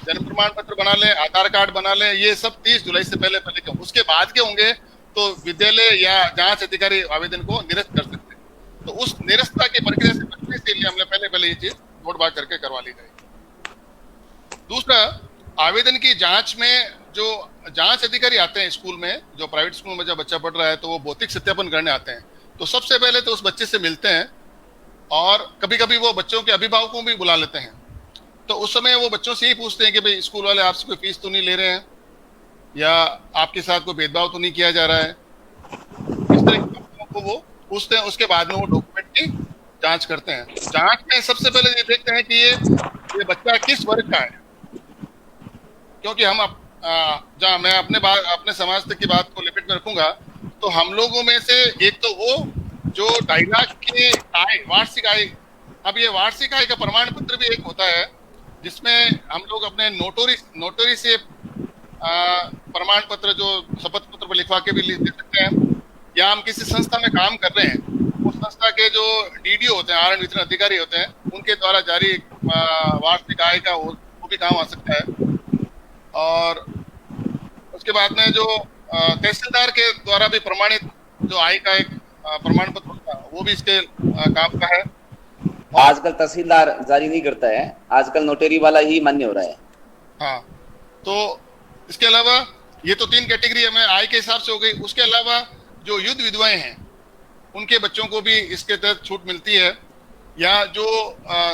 जन्म प्रमाण पत्र बना लें, आधार कार्ड बना लें, ये सब 30 जुलाई से पहले के। उसके बाद के होंगे तो विद्यालय या जांच अधिकारी आवेदन को निरस्त कर सकते हैं। तो उस निरस्तता की प्रक्रिया से बचने के लिए हमने पहले ये चीज नोट बात करके करवा ली जाएगी। दूसरा, आवेदन की जांच में जो जांच अधिकारी आते हैं स्कूल में, जो प्राइवेट स्कूल में जब बच्चा पढ़ रहा है तो वो भौतिक सत्यापन करने आते हैं। तो सबसे पहले तो उस बच्चे से मिलते हैं और कभी कभी वो बच्चों के अभिभावकों को भी बुला लेते हैं। तो उस समय वो बच्चों से ही पूछते हैं कि भाई स्कूल वाले आपसे कोई फीस तो नहीं ले रहे हैं, या आपके साथ कोई भेदभाव तो नहीं किया जा रहा है, इस तरह की बातों को वो पूछते हैं। उसके बाद में वो डॉक्यूमेंट की जांच करते हैं। जांच में सबसे पहले ये देखते हैं कि ये बच्चा किस वर्ग का है, क्योंकि हम जहाँ मैं अपने समाज तक की बात को लिमिट में रखूंगा, तो हम लोगों में से एक तो वो जो 2.5 लाख की आय, वार्षिक आय, अब ये वार्षिक आय का प्रमाण पत्र भी एक होता है जिसमें हम लोग अपने नोटरी से प्रमाण पत्र जो शपथ पत्र पर लिखवा के भी दे सकते हैं, या हम किसी संस्था में काम कर रहे हैं उस संस्था के जो डीडीओ होते हैं, आहरण वितरण अधिकारी होते हैं, उनके द्वारा जारी वार्षिक आय का वो भी काम आ सकता है। और उसके बाद में जो तहसीलदार के द्वारा भी प्रमाणित जो आय का एक प्रमाण पत्र होता है वो भी इसके काम का है। आजकल तहसीलदार जारी नहीं करता है, आजकल नोटरी वाला ही मान्य हो रहा है। हाँ, तो इसके अलावा ये तो 3 कैटेगरी हमें आय के हिसाब से हो गई। उसके अलावा जो युद्ध विधवाएं हैं उनके बच्चों को भी इसके तहत छूट मिलती है, या जो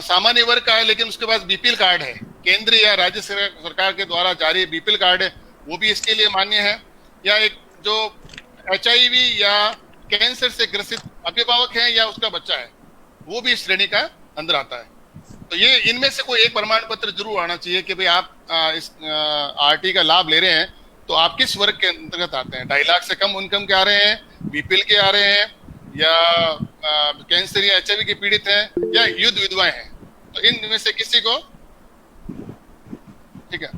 सामान्य वर्ग का है लेकिन उसके पास बीपीएल कार्ड है, केंद्र या राज्य सरकार के द्वारा जारी बीपीएल कार्ड है, वो भी इसके लिए मान्य है। या एक जो HIV या कैंसर से ग्रसित अभिभावक है या उसका बच्चा है, वो भी इस श्रेणी का अंदर आता है। तो ये इनमें से कोई एक प्रमाण पत्र जरूर आना चाहिए कि भाई आप इस आरटी का लाभ ले रहे हैं तो आप किस वर्ग के अंतर्गत आते हैं, 2.5 लाख से कम इनकम के आ रहे हैं, बीपीएल के आ रहे हैं, या कैंसर या HIV के पीड़ित हैं, या युद्ध विधवाएं हैं। तो इनमें से किसी को, ठीक है।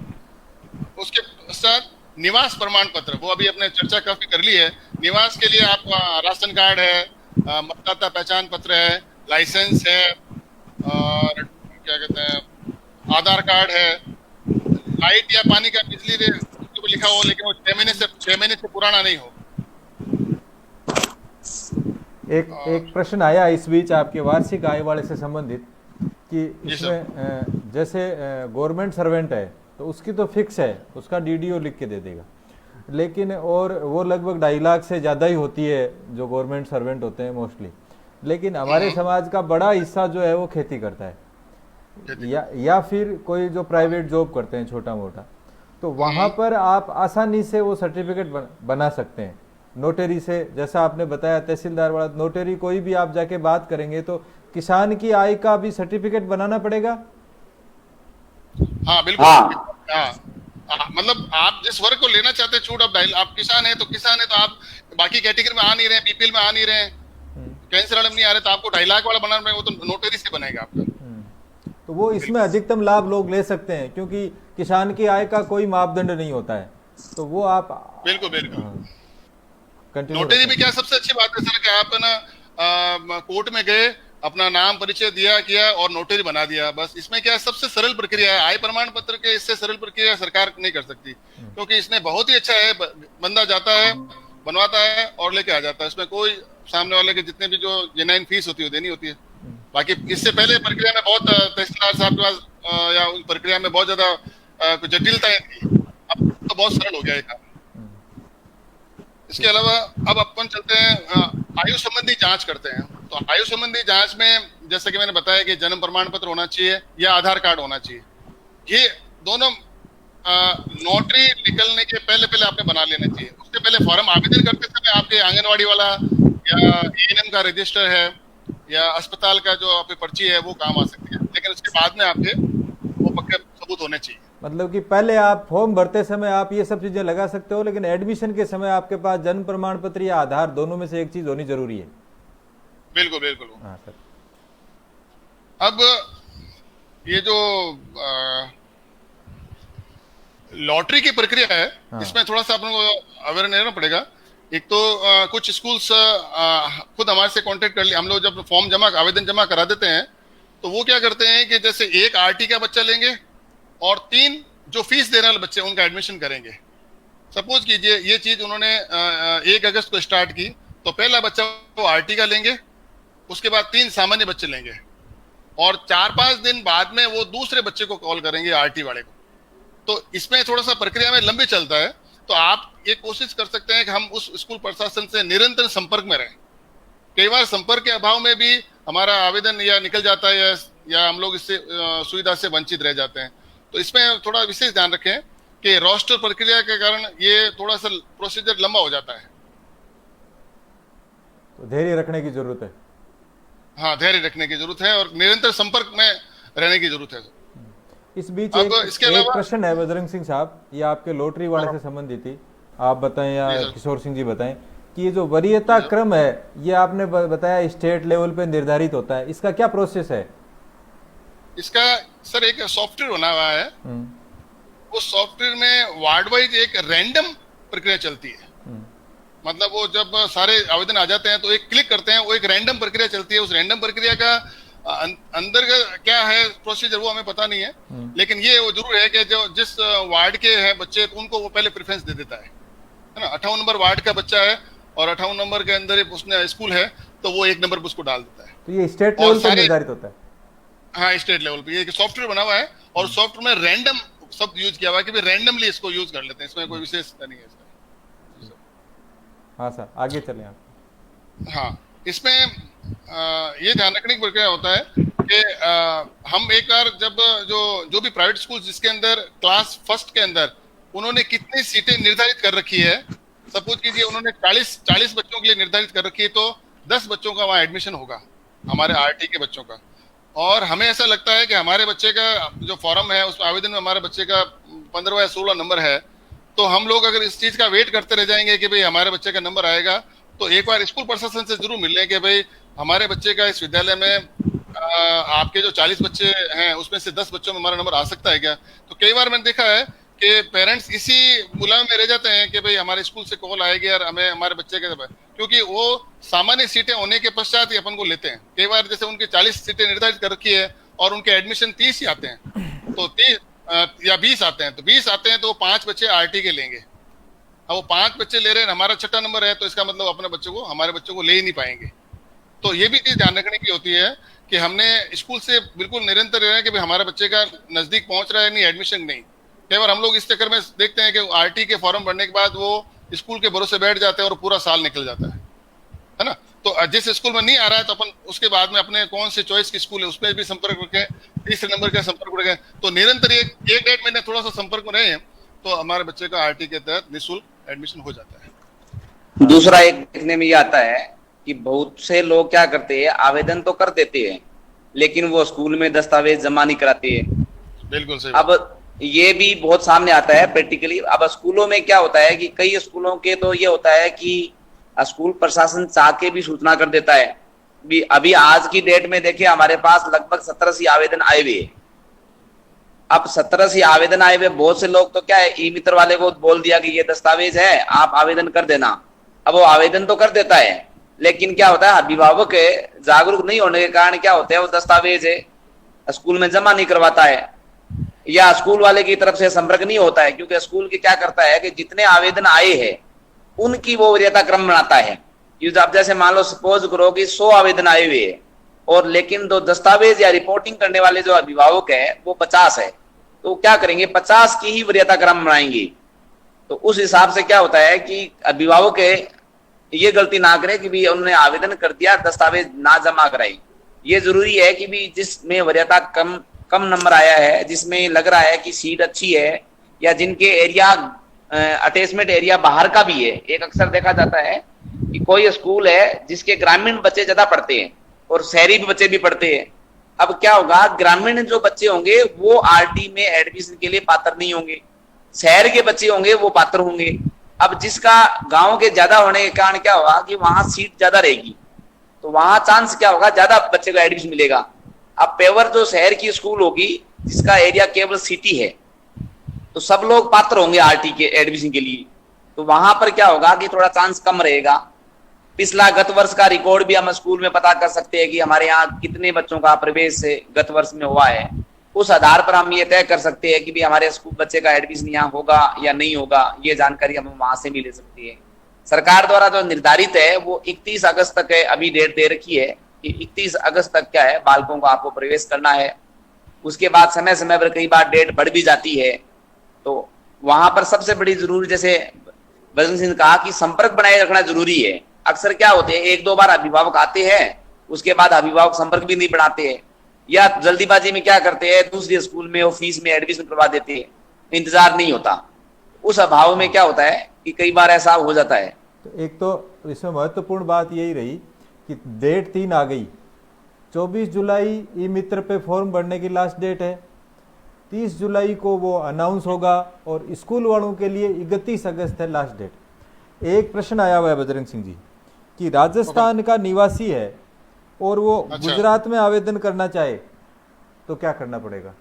उसके साथ निवास प्रमाण पत्र, वो अभी अपने चर्चा काफी कर ली है। निवास के लिए आपका राशन कार्ड है, मतदाता पहचान पत्र है, लाइसेंस है, और क्या कहते हैं आधार कार्ड है, लाइट या पानी का बिजली पे लिखा हो, लेकिन वो 6 महीने से पुराना नहीं हो। एक प्रश्न आया इस बीच आपके वार्षिक आय वाले से संबंधित कि इसमें जैसे गवर्नमेंट सर्वेंट है तो उसकी तो फिक्स है, उसका डीडीओ लिख के दे देगा, लेकिन और वो लगभग 2.5 लाख से ज़्यादा ही होती है जो गवर्नमेंट सर्वेंट होते हैं मोस्टली। लेकिन हमारे समाज का बड़ा हिस्सा जो है वो खेती करता है या फिर कोई जो प्राइवेट जॉब करते हैं छोटा मोटा, तो वहाँ पर आप आसानी से वो सर्टिफिकेट बना सकते हैं नोटरी से। जैसा आपने बताया तहसीलदार वाला नोटरी, कोई भी आप जाके बात करेंगे तो किसान की आय का भी सर्टिफिकेट बनाना पड़ेगा। हाँ बिल्कुल। हाँ मतलब आप जिस वर्ग को लेना चाहते हैं छूट, आप किसान है तो किसान है, तो आप बाकी कैटेगरी में आ नहीं रहे, बीपीएल में आ नहीं रहे, कैंसर वाले में नहीं आ रहे, तो आपको 2.5 लाख वाला बनाना पड़ेगा, वो तो नोटरी से बनेगा आपका। तो वो इसमें अधिकतम लाभ लोग ले सकते हैं क्योंकि किसान की आय का कोई मापदंड नहीं होता है, तो वो आप बिल्कुल नोटरी में क्या सबसे अच्छी बात है सर कि आप ना कोर्ट में गए, अपना नाम परिचय दिया किया और नोटरी बना दिया, बस। इसमें क्या सबसे सरल प्रक्रिया है, आय प्रमाण पत्र के इससे सरल प्रक्रिया सरकार नहीं कर सकती, क्योंकि इसने बहुत ही अच्छा है, बंदा जाता है बनवाता है और लेके आ जाता है, इसमें कोई सामने वाले के जितने भी जो जेन्युइन फीस होती है देनी होती है। बाकी इससे पहले प्रक्रिया में बहुत तहसीलदार साहब के पास या उस प्रक्रिया में बहुत ज्यादा जटिलताएं थी, अब तो बहुत सरल हो गया है काम। इसके अलावा अब अपन चलते हैं आयु संबंधी जांच करते हैं। तो आयु संबंधी जांच में जैसे कि मैंने बताया कि जन्म प्रमाण पत्र होना चाहिए या आधार कार्ड होना चाहिए, ये दोनों नोटरी निकलने के पहले आपने बना लेना चाहिए। उससे पहले फॉर्म आवेदन करते समय आपके आंगनवाड़ी वाला या एएनएम का रजिस्टर है या अस्पताल का जो आपकी पर्ची है वो काम आ सकती है, लेकिन उसके बाद में आपके वो पक्के सबूत होने चाहिए। मतलब कि पहले आप फॉर्म भरते समय आप ये सब चीजें लगा सकते हो, लेकिन एडमिशन के समय आपके पास जन्म प्रमाण पत्र या आधार दोनों में से एक चीज होनी जरूरी है। बिल्कुल बिल्कुल। हाँ सर। अब ये जो लॉटरी की प्रक्रिया है, इसमें थोड़ा सा अपन को अवेयर रहना पड़ेगा। एक तो कुछ स्कूल्स खुद हमारे से कांटेक्ट कर लिया, हम लोग जब फॉर्म आवेदन जमा करा देते हैं तो वो क्या करते हैं कि जैसे 1 आरटी का बच्चा लेंगे और 3 जो फीस देने वाले बच्चे उनका एडमिशन करेंगे। सपोज कीजिए ये चीज उन्होंने 1 अगस्त को स्टार्ट की, तो पहला बच्चा वो आरटी का लेंगे, उसके बाद 3 सामान्य बच्चे लेंगे और 4-5 दिन बाद में वो दूसरे बच्चे को कॉल करेंगे आरटी वाले को। तो इसमें थोड़ा सा प्रक्रिया में लंबी चलता है, तो आप ये कोशिश कर सकते हैं कि हम उस स्कूल प्रशासन से निरंतर संपर्क में रहें। कई बार संपर्क के अभाव में भी हमारा आवेदन या निकल जाता है या हम लोग इससे सुविधा से वंचित रह जाते हैं। तो इसमें थोड़ा विशेष ध्यान रखें कि रोस्टर प्रक्रिया के कारण ये थोड़ा सा प्रोसीजर लंबा हो जाता है, तो धैर्य रखने की जरूरत है। हाँ, धैर्य रखने की जरूरत है और निरंतर संपर्क में रहने की जरूरत है। इस बीच एक प्रश्न है बजरंग सिंह साहब, ये आपके लॉटरी वाले से संबंधित थी, आप बताएं या किशोर सिंह जी बताएं कि ये जो वरीयता क्रम है ये आपने बताया स्टेट लेवल पे निर्धारित होता है, इसका क्या प्रोसेस है? इसका सर एक सॉफ्टवेयर बना हुआ है, उस सॉफ्टवेयर में वार्ड वाइज एक रैंडम प्रक्रिया चलती है। मतलब वो जब सारे आवेदन आ जाते हैं तो एक क्लिक करते हैं, वो एक रैंडम प्रक्रिया चलती है। उस रैंडम प्रक्रिया का अंदर का क्या है प्रोसीजर वो हमें पता नहीं है, लेकिन ये वो जरूर है कि जो जिस वार्ड के हैं बच्चे तो उनको वो पहले प्रेफरेंस दे देता है ना। 58 नंबर वार्ड का बच्चा है और 58 नंबर के अंदर उसने स्कूल है तो वो 1 नंबर पर उसको डाल देता है। तो ये स्टेट लेवल पर निर्धारित होता है? हाँ, स्टेट लेवल पे ये सॉफ्टवेयर बना हुआ है और सॉफ्टवेयर में रैंडम शब्द यूज किया हुआ है कि भाई रैंडमली इसको यूज कर लेते हैं, इसमें कोई विशेषता नहीं है इसका। हाँ सर, आगे चलें आप। हाँ, इसमें ये ध्यान रखने की प्रक्रिया होता है कि हम एक बार जब जो भी प्राइवेट स्कूल जिसके अंदर क्लास फर्स्ट के अंदर उन्होंने कितनी सीटें निर्धारित कर रखी है, सपोज कीजिए उन्होंने 40 बच्चों के लिए निर्धारित कर रखी है, तो 10 बच्चों का वहाँ एडमिशन होगा हमारे आरटी के बच्चों का। और हमें ऐसा लगता है कि हमारे बच्चे का जो फॉर्म है उसमें आवेदन में हमारे बच्चे का 15 या 16 नंबर है, तो हम लोग अगर इस चीज का वेट करते रह जाएंगे कि भाई हमारे बच्चे का नंबर आएगा, तो एक बार स्कूल प्रशासन से जरूर मिल लें कि भाई हमारे बच्चे का इस विद्यालय में आपके जो 40 बच्चे हैं उसमें से 10 बच्चों में हमारा नंबर आ सकता है क्या। तो कई बार मैंने देखा है कि पेरेंट्स इसी मुलाम में रह जाते हैं कि भाई हमारे स्कूल से कॉल आएगी और हमें हमारे बच्चे के, क्योंकि वो सामान्य सीटें होने के पश्चात ही अपन को लेते हैं। कई बार जैसे उनकी 40 सीटें निर्धारित कर रखी है और उनके एडमिशन 30 ही आते हैं, तो या 20 आते हैं, तो 20 आते हैं तो 5 बच्चे आरटी के लेंगे। अब वो 5 बच्चे ले रहे हैं, हमारा छठा नंबर है, तो इसका मतलब अपने बच्चों को, हमारे बच्चों को ले ही नहीं पाएंगे। तो ये भी चीज ध्यान रखने की होती है कि हमने स्कूल से बिल्कुल निरंतर रहना है कि भाई हमारे बच्चे का नजदीक पहुंच रहा है, नहीं एडमिशन नहीं। कई बार हम लोग इस चक्कर में देखते हैं कि आरटी के फॉर्म भरने के बाद वो स्कूल के भरोसे बैठ जाते हैं और पूरा साल निकल जाता है ना। तो जिस स्कूल में नहीं आ रहा है तो अपन उसके बाद में अपने कौन से चॉइस की स्कूल है उसमें भी संपर्क रखें, तीसरे नंबर का संपर्क रखें। तो निरंतर एक 1-1.5 महीने थोड़ा सा संपर्क में रहे तो हमारे बच्चे का आरटी के तहत निःशुल्क एडमिशन हो जाता है। दूसरा एक देखने में ये आता है कि बहुत से लोग क्या करते हैं, आवेदन तो कर देते हैं लेकिन वो स्कूल में दस्तावेज जमा नहीं कराते हैं। बिल्कुल सही। अब ये भी बहुत सामने आता है प्रैक्टिकली। अब स्कूलों में क्या होता है कि कई स्कूलों के तो ये होता है कि स्कूल प्रशासन चाह के भी सूचना कर देता है। भी अभी आज की डेट में देखिए हमारे पास लगभग 1780 आवेदन आए हुए। अब 1780 आवेदन आए हुए, बहुत से लोग तो क्या है, ई मित्र वाले को बोल दिया कि ये दस्तावेज है आप आवेदन कर देना। अब वो आवेदन तो कर देता है लेकिन क्या होता है, अभिभावक जागरूक नहीं होने के कारण क्या होता है, वो दस्तावेज है स्कूल में जमा नहीं करवाता है या स्कूल वाले की तरफ से संपर्क नहीं होता है। क्योंकि स्कूल की क्या करता है कि जितने आवेदन आए हैं उनकी वो वरीयता क्रम बनाता है। अब जैसे मान लो सपोज करो कि 100 आवेदन आए हुए हैं और लेकिन दो दस्तावेज या रिपोर्टिंग करने वाले जो अभिभावक है वो 50 है, तो क्या करेंगे 50 की ही वरीयता क्रम बनाएंगे। तो उस हिसाब से क्या होता है कि अभिभावक ये गलती ना करे कि भी उन्होंने आवेदन कर दिया दस्तावेज ना जमा कराई। ये जरूरी है कि भी जिसमें वरीयता कम नंबर आया है, जिसमें लग रहा है कि सीट अच्छी है या जिनके एरिया अटैचमेंट एरिया बाहर का भी है। एक अक्सर देखा जाता है कि कोई स्कूल है जिसके ग्रामीण बच्चे ज्यादा पढ़ते हैं और शहरी बच्चे भी पढ़ते हैं। अब क्या होगा, ग्रामीण जो बच्चे होंगे वो आरटी में एडमिशन के लिए पात्र नहीं होंगे, शहर के बच्चे होंगे वो पात्र होंगे। अब जिसका गांव के ज्यादा होने के कारण क्या होगा कि वहां सीट ज्यादा रहेगी, तो वहां चांस क्या होगा, ज्यादा बच्चे को एडमिशन मिलेगा। अब पेवर जो शहर की स्कूल होगी जिसका एरिया केवल सिटी है, तो सब लोग पात्र होंगे आरटी के एडमिशन के लिए, तो वहां पर क्या होगा कि थोड़ा चांस कम रहेगा। पिछला गत वर्ष का रिकॉर्ड भी हम स्कूल में पता कर सकते हैं कि हमारे यहाँ कितने बच्चों का प्रवेश गत वर्ष में हुआ है। उस आधार पर हम ये तय कर सकते हैं कि भी हमारे स्कूल बच्चे का एडमिशन यहाँ होगा या नहीं होगा। ये जानकारी हम वहां से भी ले सकते हैं। सरकार द्वारा जो निर्धारित है वो 31 अगस्त तक है, अभी डेट दे रखी है कि 31 अगस्त तक क्या है, बालकों को आपको प्रवेश करना है। उसके बाद समय समय पर कई बार डेट बढ़ भी जाती है, तो वहां पर सबसे बड़ी जरूरी, जैसे बजरंग सिंह ने कहा कि संपर्क बनाए रखना जरूरी है। अक्सर क्या होते हैं, 1-2 बार अभिभावक आते हैं उसके बाद अभिभावक संपर्क भी नहीं बनाते हैं या जल्दीबाजी में क्या करते हैं दूसरे स्कूल में फीस में एडमिशन करवा देते हैं, इंतजार नहीं होता। उस अभाव में क्या होता है कि कई बार ऐसा हो जाता है। तो एक तो इसमें महत्वपूर्ण बात यही रही कि डेट 3 आ गई, 24 जुलाई ई मित्र पे फॉर्म भरने की लास्ट डेट है, 30 जुलाई को वो अनाउंस होगा और स्कूल वालों के लिए 31 अगस्त है लास्ट डेट। एक प्रश्न आया हुआ है बजरंग सिंह जी कि राजस्थान का निवासी है और वो गुजरात में आवेदन करना चाहे तो क्या करना पड़ेगा?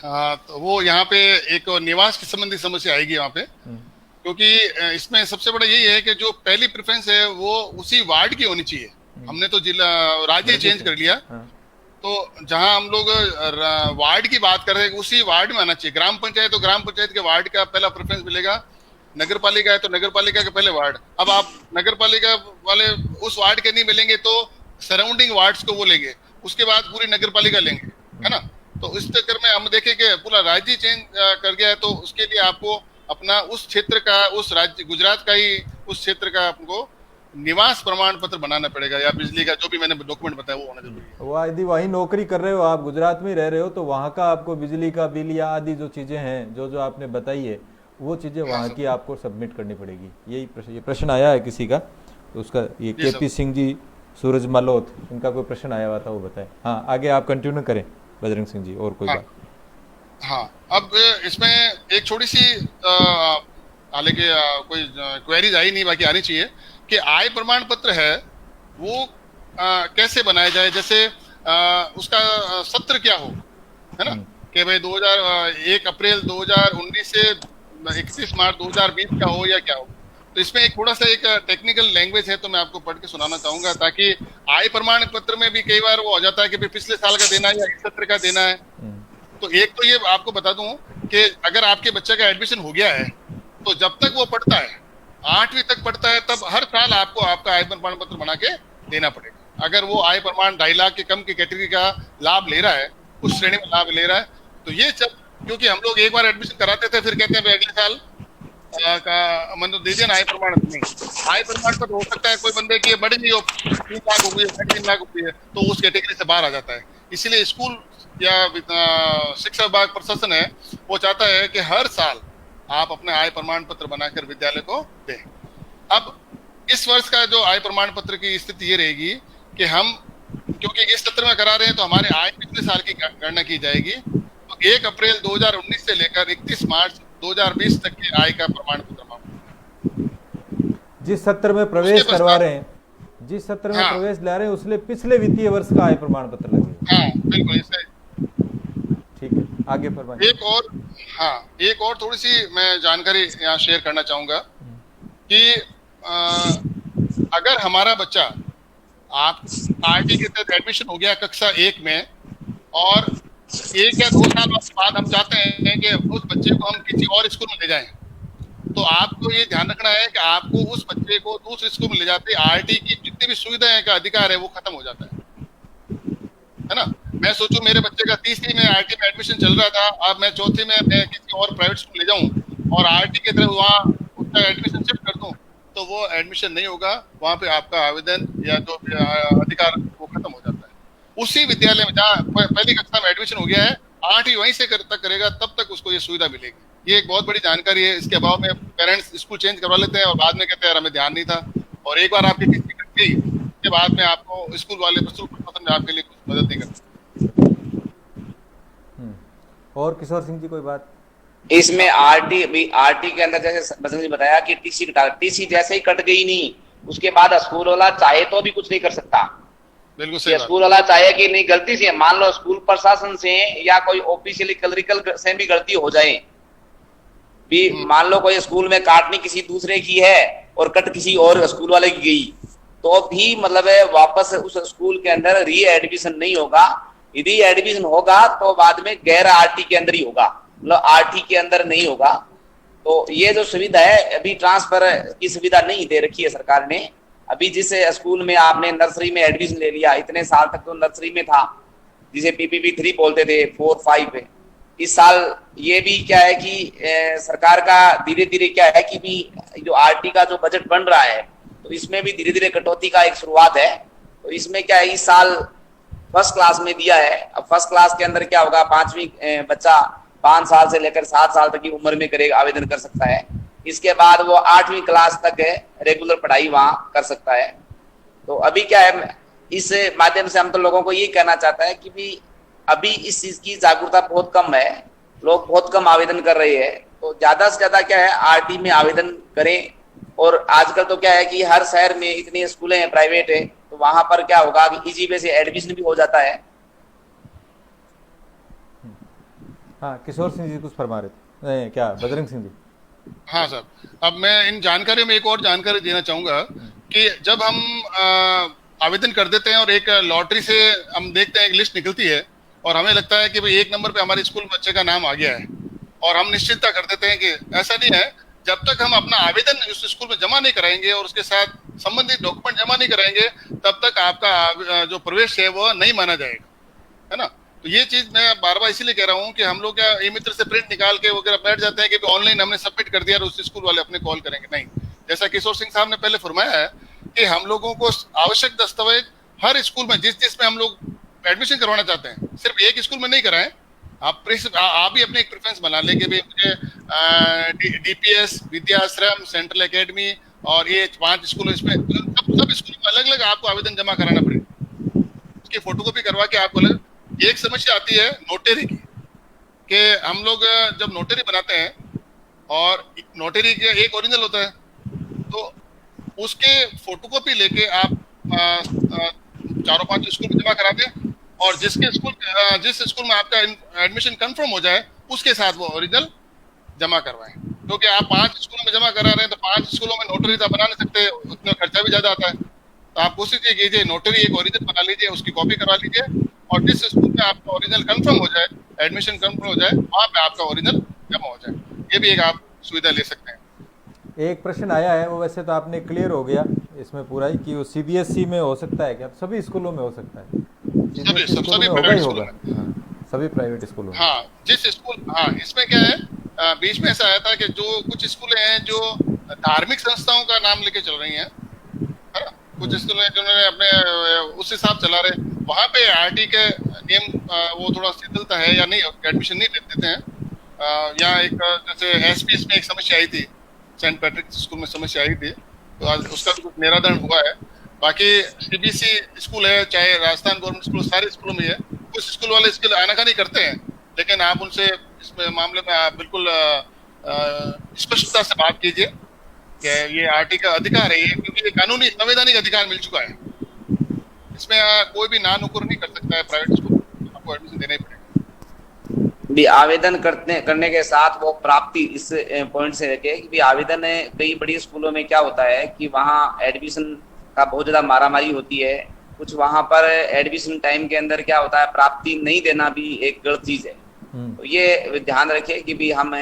हाँ, तो वो यहाँ पे एक निवास की संबंधी समस्या आएगी वहाँ पे, क्योंकि इसमें सबसे बड़ा यही है कि जो पहली प्रेफरेंस है वो उसी वार्ड की होनी चाहिए। हमने तो जिला राज्य चेंज कर लिया, तो जहां हम लोग वार्ड की बात कर रहे हैं उसी वार्ड में आना चाहिए। ग्राम पंचायत तो ग्राम पंचायत के वार्ड का पहला प्रेफरेंस मिलेगा, नगर पालिका है तो नगर पालिका के पहले वार्ड। अब आप नगर पालिका वाले उस वार्ड के नहीं मिलेंगे तो सराउंडिंग वार्ड्स को वो लेंगे, उसके बाद पूरी नगर पालिका लेंगे, है ना। तो इस चक्कर में हम देखें कि पूरा राज्य चेंज कर गया है, तो उसके लिए आपको अपना उस क्षेत्र का, उस राज्य गुजरात का ही उस क्षेत्र का आपको निवास प्रमाण पत्र बनाना पड़ेगा या बिजली का जो भी मैंने डॉक्यूमेंट बताया वो होना जरूरी है। वो यदि वहीं नौकरी कर रहे हो आप, गुजरात में रह रहे हो, तो वहाँ का आपको बिजली का बिल या आदि जो चीज़ें हैं जो आपने बताई है वो चीज़ें वहाँ की आपको सबमिट करनी पड़ेगी। यही ये प्रश्न आया है किसी का, तो उसका ये केपी सिंह जी सूरज मालोत, इनका कोई प्रश्न आया हुआ था वो बताएं। हाँ, आगे आप कंटिन्यू करें बजरंग सिंह जी, और कोई बात? हाँ, अब इसमें एक छोटी सी हालांकि कोई क्वेरीज आई नहीं, बाकी आनी चाहिए कि आय प्रमाण पत्र है वो कैसे बनाया जाए। जैसे उसका सत्र क्या हो, है ना, कि भाई 1 अप्रैल 2019 से 31 मार्च 2020 का हो या क्या हो। तो इसमें एक थोड़ा सा एक टेक्निकल लैंग्वेज है, तो मैं आपको पढ़ के सुनाना चाहूंगा, ताकि आय प्रमाण पत्र में भी कई बार वो हो जाता है कि भाई पिछले साल का देना है या इस सत्र का देना है। तो एक तो ये आपको बता दूं कि अगर आपके बच्चे का एडमिशन हो गया है तो जब तक वो पढ़ता है, 8वीं तक पढ़ता है, तब हर साल आपको आपका आय प्रमाण पत्र बना के देना पड़ेगा। अगर वो आय प्रमाण 2.5 लाख के कम की कैटेगरी का लाभ ले रहा है, उस श्रेणी में लाभ ले रहा है, तो ये सब, क्योंकि हम लोग एक बार एडमिशन कराते थे फिर कहते हैं भाई अगले साल का मतलब दे दिया ना आय प्रमाण। नहीं, आय प्रमाण पत्र हो सकता है कोई बंदे की बढ़ गई हो, 3 लाख हो गई है, 3 लाख हो गई है, तो उस कैटेगरी से बाहर आ जाता है। इसीलिए स्कूल या शिक्षा विभाग प्रशासन है, वो चाहता है कि हर साल आप अपने आय प्रमाण पत्र बनाकर विद्यालय को दें। अब इस वर्ष का जो आय प्रमाण पत्र की स्थिति ये रहेगी कि हम क्योंकि इस सत्र में करा रहे हैं तो हमारे आय पिछले साल की गणना की जाएगी। तो 1 अप्रैल 2019 से लेकर 31 मार्च 2020 तक की आय का प्रमाण पत्र मांगेंगे। जिस सत्र में प्रवेश करवा रहे हैं, जिस सत्र में प्रवेश ला रहे हैं, उसलिए पिछले वित्तीय वर्ष का आय प्रमाण पत्र लगेगा। हाँ बिल्कुल, इससे ठीक है, आगे फरमाइए। एक और थोड़ी सी मैं जानकारी यहाँ शेयर करना चाहूंगा कि अगर हमारा बच्चा आप आरटी के तहत एडमिशन हो गया कक्षा 1 में और 1 या 2 साल बाद हम चाहते हैं कि उस बच्चे को हम किसी और स्कूल में ले जाएं, तो आपको ये ध्यान रखना है कि आपको उस बच्चे को दूसरे स्कूल में ले जाते आरटी की जितनी भी सुविधाएं का अधिकार है वो खत्म हो जाता है ना। मैं सोचूं मेरे बच्चे का 3वीं में आरटी में एडमिशन चल रहा था, अब मैं 4थी में मैं किसी और प्राइवेट स्कूल ले जाऊं और आरटी की तरफ वहाँ उसका एडमिशन शिफ्ट कर दूं, तो वो एडमिशन नहीं होगा, वहाँ पे आपका आवेदन या जो अधिकार वो खत्म हो जाता है। उसी विद्यालय में जहाँ पहली कक्षा में एडमिशन हो गया है, 8वीं वहीं से तक करेगा, तब तक उसको ये सुविधा मिलेगी। ये एक बहुत बड़ी जानकारी है। इसके अभाव में पेरेंट्स स्कूल चेंज करवा लेते हैं और बाद में कहते हैं यार हमें ध्यान नहीं था, और एक बार आपकी किस्ती कट गई उसके बाद में आपको स्कूल वाले प्रशासन आपके लिए कुछ मदद नहीं करते। और किशोर सिंह जी कोई बात? इसमें आरटी के अंदर जैसे बसंत जी बताया कि टीसी जैसे ही कट गई नहीं, उसके बाद स्कूल वाला चाहे तो भी कुछ नहीं कर सकता। बिल्कुल सही। स्कूल वाला चाहे कि नहीं, गलती से मान लो स्कूल प्रशासन से या कोई ऑफिशियली क्लरिकल से भी गलती हो जाए भी, मान लो कोई स्कूल में काटनी किसी दूसरे की है और कट किसी और स्कूल वाले की गई, तो भी मतलब है वापस उस स्कूल के अंदर री एडमिशन नहीं होगा। यदि एडमिशन होगा तो बाद में गैर आरटी के अंदर ही होगा, मतलब आरटी के अंदर नहीं होगा। तो ये जो सुविधा है, अभी ट्रांसफर की सुविधा नहीं दे रखी है सरकार ने। अभी जिस स्कूल में आपने नर्सरी में एडमिशन ले लिया, इतने साल तक तो नर्सरी में था जिसे पीपीपी 3 बोलते थे, 4, 5 इस साल ये भी क्या है कि सरकार का धीरे धीरे क्या है कि भी जो आरटी का जो बजट बन रहा है, तो इसमें भी धीरे धीरे कटौती का एक शुरुआत है। तो इसमें क्या है, इस साल फर्स्ट क्लास में दिया है। अब फर्स्ट क्लास के अंदर क्या होगा, 5वीं बच्चा 5 साल से लेकर 7 साल तक की उम्र में करेगा, आवेदन कर सकता है। इसके बाद वो 8वीं क्लास तक रेगुलर पढ़ाई वहां कर सकता है। तो अभी क्या है, इस माध्यम से हम तो लोगों को ये कहना चाहता है कि भी अभी इस चीज की जागरूकता बहुत कम है, लोग बहुत कम आवेदन कर रहे हैं। तो ज्यादा से ज्यादा क्या है, आरटी में आवेदन करें। और आजकल तो क्या है कि हर शहर में इतने स्कूलें हैं प्राइवेट है, तो वहां पर क्या होगा कि इजी वे से एडमिशन भी हो जाता है। हाँ, किशोर सिंह जी कुछ फरमा रहे थे, क्या बजरंग सिंह जी? हाँ सर, अब मैं इन जानकारियों में एक और जानकारी देना चाहूंगा कि जब हम आवेदन कर देते हैं और एक लॉटरी से हम देखते हैं एक लिस्ट निकलती है और हमें लगता है कि भाई 1 नंबर पे हमारे स्कूल बच्चे का नाम आ गया है और हम निश्चिंतता कर देते हैं कि ऐसा नहीं है। जब तक हम अपना आवेदन उस स्कूल में जमा नहीं कराएंगे और उसके साथ संबंधित डॉक्यूमेंट जमा नहीं कराएंगे, तब तक आपका जो प्रवेश है वो नहीं माना जाएगा, है ना। तो ये चीज मैं बार बार इसीलिए कह रहा हूँ कि हम लोग क्या ई मित्र से प्रिंट निकाल के वगैरह बैठ जाते हैं कि ऑनलाइन हमने सबमिट कर दिया और उस स्कूल वाले अपने कॉल करेंगे। नहीं, जैसा किशोर सिंह साहब ने पहले फरमाया है कि हम लोगों को आवश्यक दस्तावेज हर स्कूल में जिसमें हम लोग एडमिशन करवाना चाहते हैं, सिर्फ एक स्कूल में नहीं कराएं। आप भी अपने एक प्रेफरेंस बना लें कि भाई मुझे डीपीएस, विद्याश्रम, सेंट्रल एकेडमी और ये 5 स्कूल, इसमें सब स्कूल में अलग अलग आपको आवेदन जमा कराना पड़ेगा। उसकी फोटोकॉपी करवा के आपको एक समस्या आती है नोटरी की, कि हम लोग जब नोटरी बनाते हैं और नोटरी का एक ओरिजिनल होता है, तो उसके फोटोकॉपी लेके आप 4-5 स्कूल में जमा करा दें और जिस स्कूल में आपका एडमिशन कंफर्म हो जाए उसके साथ वो ओरिजिनल जमा करवाएं। क्योंकि आप 5 स्कूलों में जमा करा रहे हैं तो 5 स्कूलों में नोटरी तो बना नहीं सकते, उतना खर्चा भी ज्यादा आता है। तो आप कोशिश ये कीजिए नोटरी एक ओरिजिनल बना लीजिए, उसकी कॉपी करवा लीजिए और जिस स्कूल में आपका ओरिजिनल कंफर्म हो जाए एडमिशन कंफर्म हो जाए, वहां पे आपका ओरिजिनल जमा हो जाए। ये भी एक आप सुविधा ले सकते हैं। एक प्रश्न आया है, वो वैसे तो आपने क्लियर हो गया इसमें पूरा ही, कि वो सीबीएसई में हो सकता है क्या? सभी स्कूलों में हो सकता है, सीबीएसई स्कूलों सभी में होगा प्राइवेट ही स्कूलों होगा। में। हाँ, सभी प्राइवेट स्कूलों में। हाँ, जिस स्कूल, हाँ, इसमें क्या है, बीच में ऐसा आया था कि जो कुछ स्कूल हैं जो धार्मिक संस्थाओं का नाम लेके चल रही हैं, है ना, कुछ स्कूल हैं जिन्होंने अपने उस हिसाब चला रहे, वहां पे आरटी के नियम वो थोड़ा शिथिलता है या नहीं, एडमिशन नहीं देते हैं। यहाँ एक जैसे एसपीएस में एक समस्या आई थी, सेंट पैट्रिक स्कूल में समस्या आई थी, तो आज उसका भी कुछ निराकरण हुआ है। बाकी सीबीएसई स्कूल है, चाहे राजस्थान गवर्नमेंट स्कूल, सारे स्कूलों में है। कुछ स्कूल वाले इसके लिए आनाकानी करते हैं, लेकिन आप उनसे इस मामले में आप बिल्कुल स्पष्टता से बात कीजिए कि ये आरटी का अधिकार है, ये क्योंकि ये कानूनी संवैधानिक अधिकार मिल चुका है। इसमें कोई भी ना नुकुर नहीं कर सकता है प्राइवेट स्कूल, आपको एडमिशन देना ही पड़ेगा। भी आवेदन करने के साथ वो प्राप्ति, इस पॉइंट से लेके कि भी आवेदन कई बड़ी स्कूलों में क्या होता है कि वहाँ एडमिशन का बहुत ज्यादा मारामारी होती है। कुछ वहाँ पर एडमिशन टाइम के अंदर क्या होता है, प्राप्ति नहीं देना भी एक गलत चीज है। तो ये ध्यान रखें कि भी हम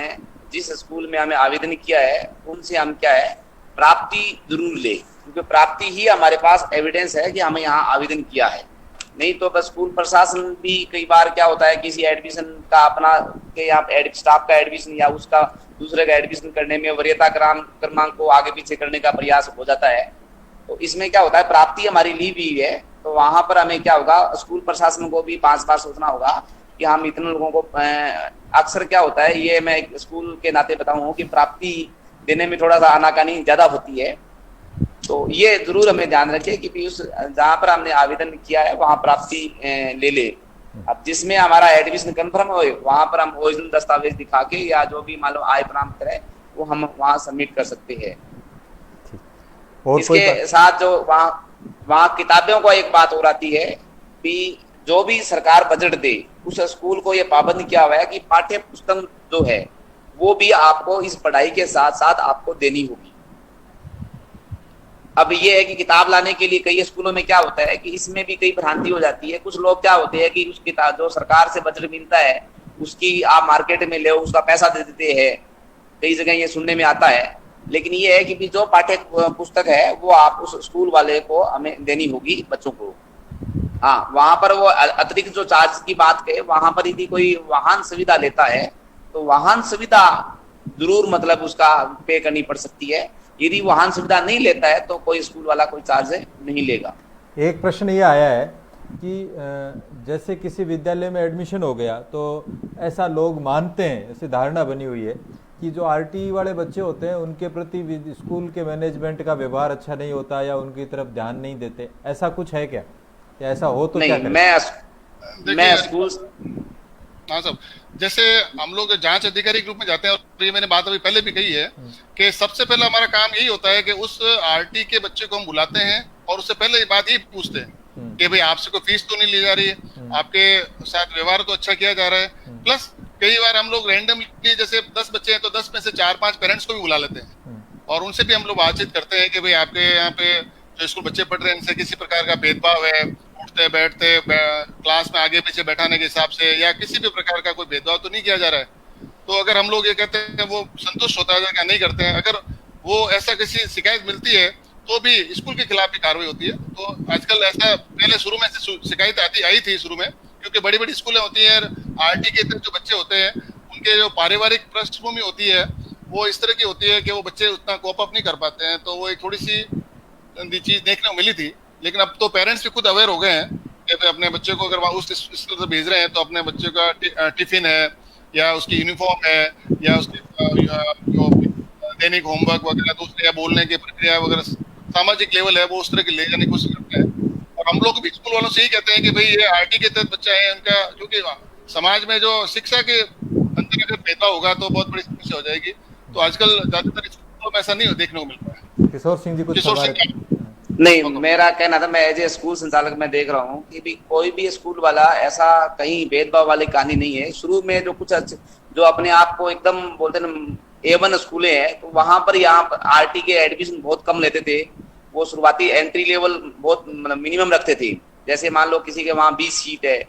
जिस स्कूल में हमें आवेदन किया है उनसे हम क्या है, प्राप्ति जरूर ले, क्योंकि प्राप्ति ही हमारे पास एविडेंस है कि हमें यहाँ आवेदन किया है। नहीं तो बस स्कूल प्रशासन भी कई बार क्या होता है, किसी एडमिशन का अपना के यहाँ स्टाफ का एडमिशन या उसका दूसरे का एडमिशन करने में वरीयता क्रमांक को आगे पीछे करने का प्रयास हो जाता है। तो इसमें क्या होता है, प्राप्ति हमारी ली हुई है, तो वहां पर हमें क्या होगा, स्कूल प्रशासन को भी 5 बार सोचना होगा कि हम इतने लोगों को, अक्सर क्या होता है, ये मैं स्कूल के नाते बताऊं कि प्राप्ति देने में थोड़ा सा आनाकानी ज्यादा होती है। तो ये जरूर हमें ध्यान रखें कि उस जहाँ पर हमने आवेदन किया है वहाँ प्राप्ति ले ले। अब जिसमें हमारा एडमिशन कंफर्म हो, वहाँ पर हम ओरिजिनल दस्तावेज दिखा के या जो भी मान लो आय प्रमाण पत्र है वो हम वहाँ सबमिट कर सकते हैं। इसके साथ जो वहाँ किताबों को एक बात और आती है कि जो भी सरकार बजट दे, उस स्कूल को ये पाबंद किया हुआ है कि पाठ्य पुस्तक जो है वो भी आपको इस पढ़ाई के साथ साथ आपको देनी होगी। अब ये है कि किताब लाने के लिए कई स्कूलों में क्या होता है कि इसमें भी कई भ्रांति हो जाती है। कुछ लोग क्या होते हैं कि उस किताब जो सरकार से बजट मिलता है उसकी आप मार्केट में ले, उसका पैसा दे देते हैं, कई जगह ये सुनने में आता है। लेकिन ये है कि जो पाठ्य पुस्तक है वो आप उस स्कूल वाले को हमें देनी होगी बच्चों को। हाँ, वहां पर वो अतिरिक्त जो चार्ज की बात कहे, वहां पर यदि कोई वाहन सुविधा लेता है तो वाहन सुविधा जरूर मतलब उसका पे करनी पड़ सकती है। यदि वाहन सुविधा नहीं लेता है तो कोई स्कूल वाला कोई चार्ज नहीं लेगा। एक प्रश्न ये आया है कि जैसे किसी विद्यालय में एडमिशन हो गया तो ऐसा लोग मानते हैं, ऐसी धारणा बनी हुई है कि जो आरटी वाले बच्चे होते हैं उनके प्रति स्कूल के मैनेजमेंट का व्यवहार अच्छा नहीं होता या उनकी तरफ ध्यान नहीं देते। ऐसा कुछ है क्या, या ऐसा हो तो नहीं, क्या करें? मैं स्कूल, हाँ साहब, जैसे हम लोग जांच अधिकारी के रूप में जाते हैं, और ये मैंने बात अभी पहले भी कही है कि सबसे पहले हमारा काम यही होता है कि उस आरटी के बच्चे को हम बुलाते हैं और उससे पहले बात यही पूछते हैं कि भाई आपसे कोई फीस तो नहीं ली जा रही है, आपके साथ व्यवहार तो अच्छा किया जा रहा है। प्लस कई बार हम लोग रैंडमली, जैसे 10 बच्चे हैं तो 10 में से 4-5 पेरेंट्स को भी बुला लेते हैं और उनसे भी हम लोग बातचीत करते हैं कि भाई आपके यहाँ पे जो स्कूल बच्चे पढ़ रहे हैं इनसे किसी प्रकार का भेदभाव है, उठते बैठते क्लास में आगे पीछे बैठाने के हिसाब से या किसी भी प्रकार का कोई भेदभाव तो नहीं किया जा रहा है। तो अगर हम लोग ये कहते हैं वो संतुष्ट होता है क्या नहीं करते हैं, अगर वो ऐसा किसी शिकायत मिलती है तो भी स्कूल के खिलाफ भी कार्रवाई होती है। तो आजकल ऐसा, पहले शुरू में शिकायत आई थी शुरू में, क्योंकि बड़ी बड़ी स्कूलें होती हैं, आरटी के जो बच्चे होते हैं उनके जो पारिवारिक पृष्ठभूमि होती है वो इस तरह की होती है कि वो बच्चे उतना कोप अप नहीं कर पाते हैं। तो वो एक थोड़ी सी चीज देखने को मिली थी। लेकिन अब तो पेरेंट्स भी खुद अवेयर हो गए हैं कि अपने बच्चे को अगर उस तरह से भेज रहे हैं तो अपने बच्चे का टिफिन है या उसकी यूनिफॉर्म है या उसकी जो दैनिक होमवर्क वगैरह, दूसरे या बोलने की प्रक्रिया वगैरह सामाजिक लेवल है वो उस तरह की ले जाने की कोशिश करते हैं। और हम लोग भी स्कूल वालों से यही कहते हैं कि भाई ये आरटी के तहत बच्चा है उनका, क्योंकि समाज में जो शिक्षा के अंदर अगर भेदभाव होगा तो बहुत बड़ी समस्या हो जाएगी। तो आजकल ज्यादातर स्कूलों में ऐसा नहीं देखने को मिलता है। किशोर सिंह जी कुछ नहीं, मेरा कहना था, मैं एज ए स्कूल संचालक मैं देख रहा हूँ कि भी कोई भी स्कूल वाला ऐसा कहीं भेदभाव वाली कहानी नहीं है। शुरू में जो कुछ जो अपने आप को एकदम बोलते ना A1 स्कूलें हैं तो वहां पर यहाँ आरटी के एडमिशन बहुत कम लेते थे। वो शुरुआती एंट्री लेवल बहुत मिनिमम रखते थे। जैसे मान लो किसी के वहाँ 20 सीट है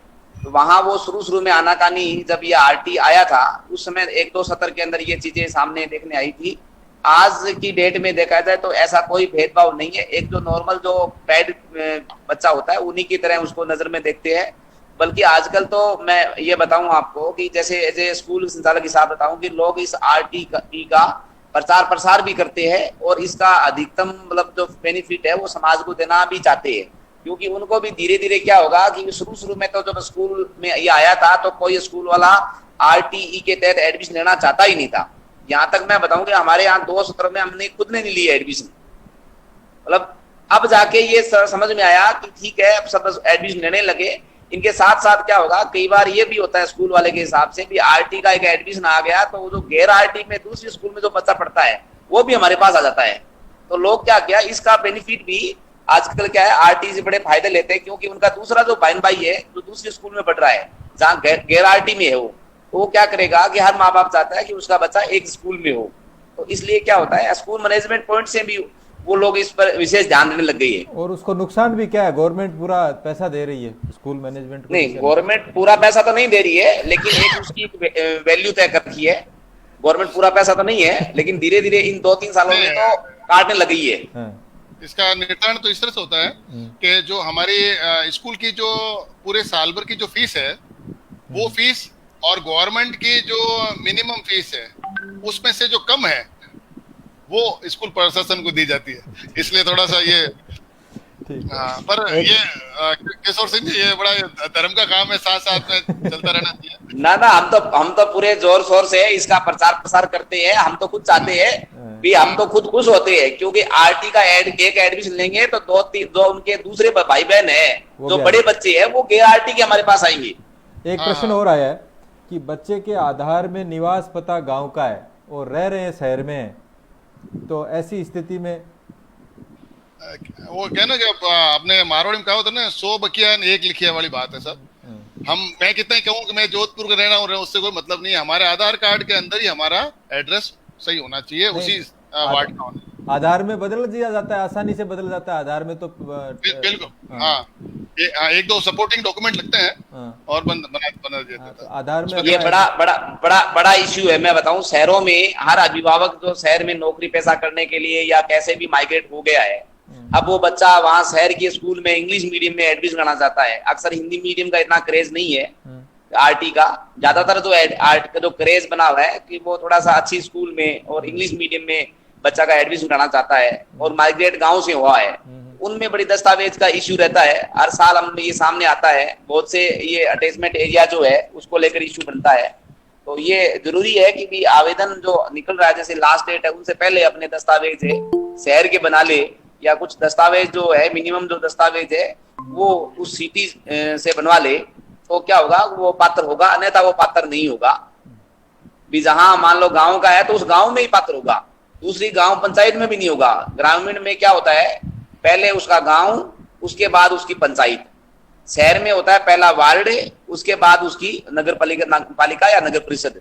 तो वहां वो शुरू शुरू में आनाकानी, जब ये आरटी आया था उस समय 1-2 सत्र के अंदर ये चीजें सामने देखने आई थी। आज की डेट में देखा जाए तो ऐसा कोई भेदभाव नहीं है। एक जो नॉर्मल जो पैड बच्चा होता है उन्हीं की तरह उसको नजर में देखते हैं। बल्कि आजकल तो मैं ये बताऊं आपको कि जैसे एज ए स्कूल संचालक के साथ बताऊं कि लोग इस आरटी का प्रचार प्रसार भी करते हैं और इसका अधिकतम मतलब जो बेनिफिट है वो समाज को देना भी चाहते हैं। क्योंकि उनको भी धीरे धीरे क्या होगा कि शुरू शुरू में तो जब स्कूल में ये आया था तो कोई स्कूल वाला आरटीई के तहत एडमिशन लेना चाहता ही नहीं था। यहाँ तक मैं बताऊं कि हमारे यहाँ 2 सत्रों में हमने खुद ने नहीं लिया एडमिशन। मतलब अब जाके ये समझ में आया कि ठीक है अब सब एडमिशन लेने लगे। इनके साथ साथ क्या होगा, कई बार ये भी होता है स्कूल वाले के हिसाब से भी आरटी का एक एडमिशन आ गया तो वो जो गैर आरटी में दूसरी स्कूल में जो बच्चा पढ़ता है वो भी हमारे पास आ जाता है। तो लोग क्या किया, इसका बेनिफिट भी आजकल क्या है, आरटी से बड़े फायदे लेते हैं। क्योंकि उनका दूसरा जो बहन भाई है जो दूसरी स्कूल में पढ़ रहा है जहाँ गैर आरटी में है वो क्या करेगा कि हर माँ बाप चाहता है कि उसका बच्चा एक स्कूल में हो। तो इसलिए क्या होता है, स्कूल मैनेजमेंट पॉइंट से भी वो लोग इस पर विशेष ध्यान देने लग गई है। और उसको नुकसान भी क्या है, गवर्नमेंट पूरा पैसा दे रही है स्कूल मैनेजमेंट को? नहीं, गवर्नमेंट पूरा पैसा तो नहीं दे रही है, लेकिन एक उसकी वैल्यू तय कर रखी है। गवर्नमेंट पूरा पैसा तो नहीं है, लेकिन धीरे धीरे इन 2-3 सालों में तो काटने लग गई है। इसका निर्धारण तो इस तरह से होता है कि जो हमारी स्कूल की जो पूरे साल भर की जो फीस है वो फीस और गवर्नमेंट की जो मिनिमम फीस है उसमें से जो कम है वो स्कूल प्रशासन को दी जाती है। इसलिए थोड़ा सा ये पर ये किशोर सिंह जी ये बड़ा धर्म का काम है, साथ साथ में चलता रहना चाहिए। ना हम तो पूरे जोर शोर से इसका प्रचार प्रसार करते हैं। हम तो खुद चाहते हैं भी, हम तो खुद खुश होते हैं क्योंकि आरटी का एक एडमिशन लेंगे तो 2-3 जो उनके दूसरे भाई बहन है जो बड़े बच्चे हैं वो गैर आरटी के हमारे पास आएंगे। एक प्रश्न और आया है कि बच्चे के आधार में निवास पता गांव का है और रह रहे हैं शहर में, तो ऐसी स्थिति में वो क्या ना कि अपने मारवाड़ी में कहा होता ना 100 बकिया 1 लिखिया वाली बात है सर। मैं कितना ही कहूँ कि मैं जोधपुर का रहना हूँ उससे कोई मतलब नहीं है। हमारे आधार कार्ड के अंदर ही हमारा एड्रेस सही होना चाहिए, उसी वार्ड का होना। आधार में बदल दिया जाता है, आसानी से बदल जाता है आधार में तो बिल्कुल। हाँ, 1-2 सपोर्टिंग डॉक्यूमेंट लगते हैं और बना देते हैं। आधार में ये बड़ा इश्यू है। मैं बताऊं, शहरों में हर अभिभावक जो शहर में नौकरी पेशा करने के लिए या कैसे भी माइग्रेट हो गया है, अब वो बच्चा वहां शहर के स्कूल में इंग्लिश मीडियम में एडमिशन करना चाहता है। अक्सर हिंदी मीडियम का इतना क्रेज नहीं है आरटी का। ज्यादातर जो आर्ट का जो क्रेज बना हुआ है कि वो थोड़ा सा अच्छी स्कूल में और इंग्लिश मीडियम में बच्चा का एडमिशन कराना चाहता है और माइग्रेट गांव से हुआ है। उनमें बड़ी दस्तावेज का इश्यू रहता है। हर साल हम ये सामने आता है, बहुत से ये अटैचमेंट एरिया जो है उसको लेकर इश्यू बनता है। तो ये जरूरी है कि भी आवेदन जो निकल रहा है जैसे लास्ट डेट है उनसे पहले अपने दस्तावेज है शहर के बना ले, या कुछ दस्तावेज जो है मिनिमम जो दस्तावेज है वो उस सिटी से बनवा ले, तो क्या होगा वो पात्र होगा, अन्यथा वो पात्र नहीं होगा। भी जहां मान लो गांव का है तो उस गांव में ही पात्र होगा, दूसरी गांव पंचायत में भी नहीं होगा। ग्रामीण में क्या होता है, पहले उसका गांव, उसके बाद उसकी पंचायत। शहर में होता है पहला वार्ड, उसके बाद उसकी नगर पालिका या नगर परिषद।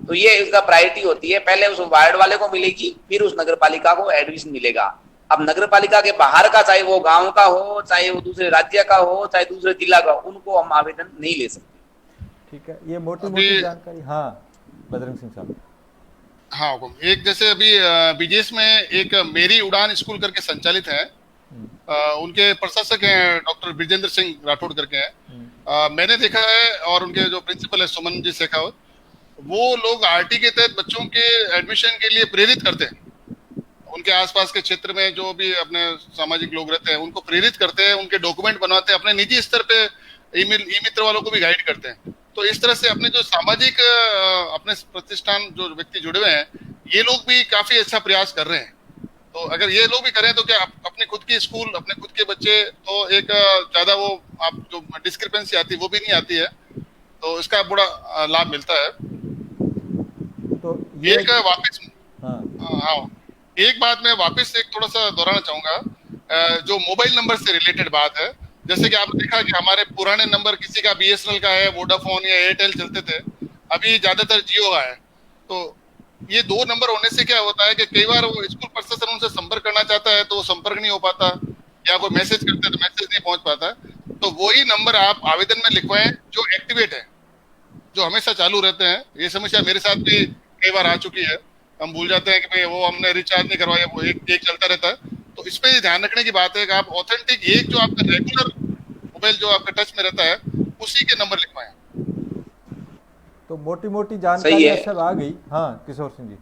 तो ये इसका प्रायोरिटी होती है, पहले उस वार्ड वाले को मिलेगी फिर उस नगर पालिका को एडमिशन मिलेगा। अब नगर पालिका के बाहर का, चाहे वो गांव का हो, चाहे वो दूसरे राज्य का हो, चाहे दूसरे जिला का, उनको हम आवेदन नहीं ले सकते। ठीक है, ये मोटी जानकारी। हाँ बजरंग सिंह साहब। हाँ, एक जैसे अभी बीजेएस में एक मेरी उड़ान स्कूल करके संचालित है, उनके प्रशासक हैं डॉक्टर ब्रिजेंद्र सिंह राठौड़ करके हैं। मैंने देखा है और उनके जो प्रिंसिपल है सुमन जी शेखावत, वो लोग आरटी के तहत बच्चों के एडमिशन के लिए प्रेरित करते हैं। उनके आसपास के क्षेत्र में जो भी अपने सामाजिक लोग रहते हैं उनको प्रेरित करते हैं, उनके डॉक्यूमेंट बनवाते हैं, अपने निजी स्तर पे ई मित्र वालों को भी गाइड करते हैं। तो इस तरह से अपने जो सामाजिक अपने प्रतिष्ठान जो व्यक्ति जुड़े हुए हैं ये लोग भी काफी अच्छा प्रयास कर रहे हैं। तो अगर ये लोग भी करें तो क्या अपने खुद की स्कूल, अपने खुद के बच्चे, तो एक ज्यादा वो आप जो डिस्क्रिपेंसी आती है वो भी नहीं आती है, तो इसका बड़ा लाभ मिलता है। तो एक वापस हाँ एक बात मैं वापस एक थोड़ा सा दोहराना चाहूंगा, जो मोबाइल नंबर से रिलेटेड बात है। जैसे कि आपने देखा कि हमारे पुराने नंबर किसी का बीएसएनएल का है, वोडाफोन या एयरटेल चलते थे, अभी ज्यादातर जियो का है। तो ये 2 नंबर होने से क्या होता है कि कई बार वो स्कूल प्रशासन उनसे संपर्क करना चाहता है तो वो संपर्क नहीं हो पाता, या कोई मैसेज करते हैं तो मैसेज नहीं पहुंच पाता। तो वही नंबर आप आवेदन में लिखवाएं जो एक्टिवेट है, जो हमेशा चालू रहते हैं। ये समस्या मेरे साथ भी कई बार आ चुकी है, हम भूल जाते हैं कि भाई वो हमने रिचार्ज नहीं करवाया, वो एक चलता रहता है। तो इस पे ध्यान रखने की बात है कि आप ऑथेंटिक एक जो आपका रेगुलर मोबाइल जो आपका टच में रहता है उसी के नंबर लिखवाएं। तो मोटी मोटी सही जानकारी है। सब आ गई। हाँ किशोर सिंह जी।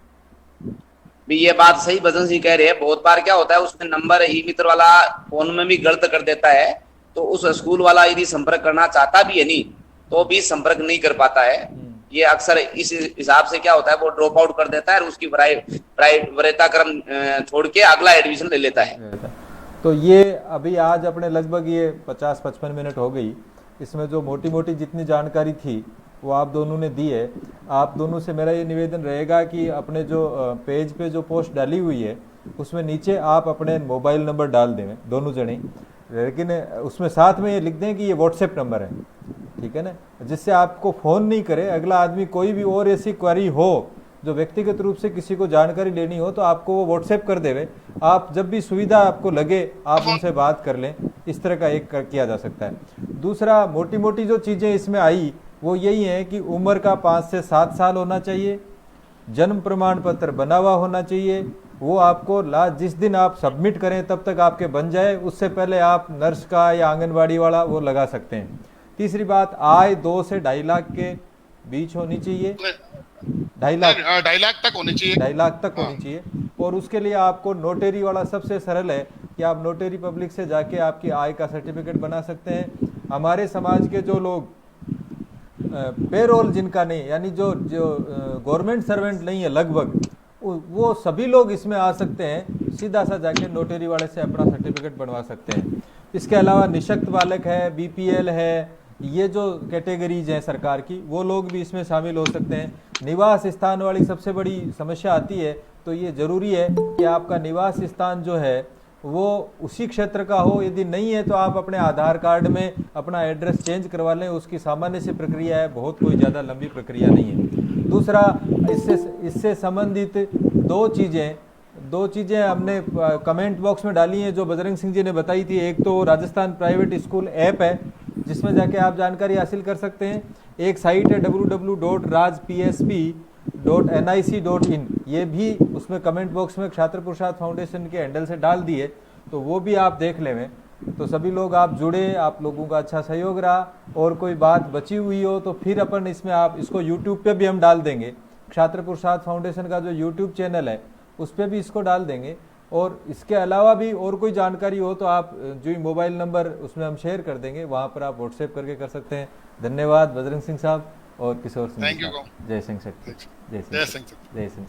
भी ये बात सही भजन सिंह कह रहे हैं, बहुत बार क्या होता है उसमें नंबर ई मित्र वाला फोन में भी गलत कर देता है, तो उस स्कूल वाला यदि संपर्क करना चाहता भी है नहीं तो भी संपर्क नहीं कर पाता है। ये अक्सर इस हिसाब से क्या होता है वो ड्रॉप आउट कर देता है और उसकी वरीयता क्रम छोड़ के अगला एडमिशन ले लेता है। तो ये अभी आज अपने लगभग ये 50-55 मिनट हो गई, इसमें जो मोटी मोटी जितनी जानकारी थी वो आप दोनों ने दी है। आप दोनों से मेरा ये निवेदन रहेगा कि अपने जो पेज पे जो पोस्ट डाली हुई है उसमें नीचे आप अपने मोबाइल नंबर डाल दें दोनों जने, लेकिन उसमें साथ में ये लिख दें कि ये व्हाट्सएप नंबर है, ठीक है ना, जिससे आपको फ़ोन नहीं करे अगला आदमी। कोई भी और ऐसी क्वेरी हो जो व्यक्तिगत रूप से किसी को जानकारी लेनी हो तो आपको वो व्हाट्सएप कर देवे। आप जब भी सुविधा आपको लगे आप उनसे बात कर लें, इस तरह का एक किया जा सकता है। दूसरा, मोटी मोटी जो चीज़ें इसमें आई वो यही है कि उम्र का 5 से 7 साल होना चाहिए, जन्म प्रमाण पत्र बना हुआ होना चाहिए, वो आपको जिस दिन आप सबमिट करें तब तक आपके बन जाए, उससे पहले आप नर्स का या आंगनबाड़ी वाला वो लगा सकते हैं। तीसरी बात, आय 2 से 2.5 लाख के बीच होनी चाहिए, 2.5 लाख 2.5 लाख तक होनी चाहिए, 2.5 लाख तक होनी चाहिए। और उसके लिए आपको नोटरी वाला सबसे सरल है कि आप नोटरी पब्लिक से जाके आपकी आय का सर्टिफिकेट बना सकते हैं। हमारे समाज के जो लोग पेरोल जिनका नहीं, यानी जो गवर्नमेंट सर्वेंट नहीं है लगभग, वो सभी लोग इसमें आ सकते हैं, सीधा सा जाके नोटरी वाले से अपना सर्टिफिकेट बनवा सकते हैं। इसके अलावा निशक्त बालक है, बीपीएल है, ये जो कैटेगरीज हैं सरकार की, वो लोग भी इसमें शामिल हो सकते हैं। निवास स्थान वाली सबसे बड़ी समस्या आती है, तो ये ज़रूरी है कि आपका निवास स्थान जो है वो उसी क्षेत्र का हो, यदि नहीं है तो आप अपने आधार कार्ड में अपना एड्रेस चेंज करवा लें, उसकी सामान्य सी प्रक्रिया है, बहुत कोई ज़्यादा लंबी प्रक्रिया नहीं है। दूसरा, इससे संबंधित दो चीज़ें हमने कमेंट बॉक्स में डाली हैं जो बजरंग सिंह जी ने बताई थी। एक तो राजस्थान प्राइवेट स्कूल ऐप है जिसमें जाके आप जानकारी हासिल कर सकते हैं। एक साइट है www.rajpsp.nic.in, ये भी उसमें कमेंट बॉक्स में छात्र प्रसाद फाउंडेशन के हैंडल से डाल दिए, तो वो भी आप देख लें। तो सभी लोग आप जुड़े, आप लोगों का अच्छा सहयोग रहा, और कोई बात बची हुई हो तो फिर अपन इसमें आप इसको यूट्यूब पे भी हम डाल देंगे, छात्र प्रसाद फाउंडेशन का जो यूट्यूब चैनल है उस पर भी इसको डाल देंगे। और इसके अलावा भी और कोई जानकारी हो तो आप जो मोबाइल नंबर उसमें हम शेयर कर देंगे, वहाँ पर आप व्हाट्सएप करके कर सकते हैं। धन्यवाद बजरंग सिंह साहब और किशोर सिंह। Thank you. जय सिंह शक्ति। जय सिंह। जय सिंह।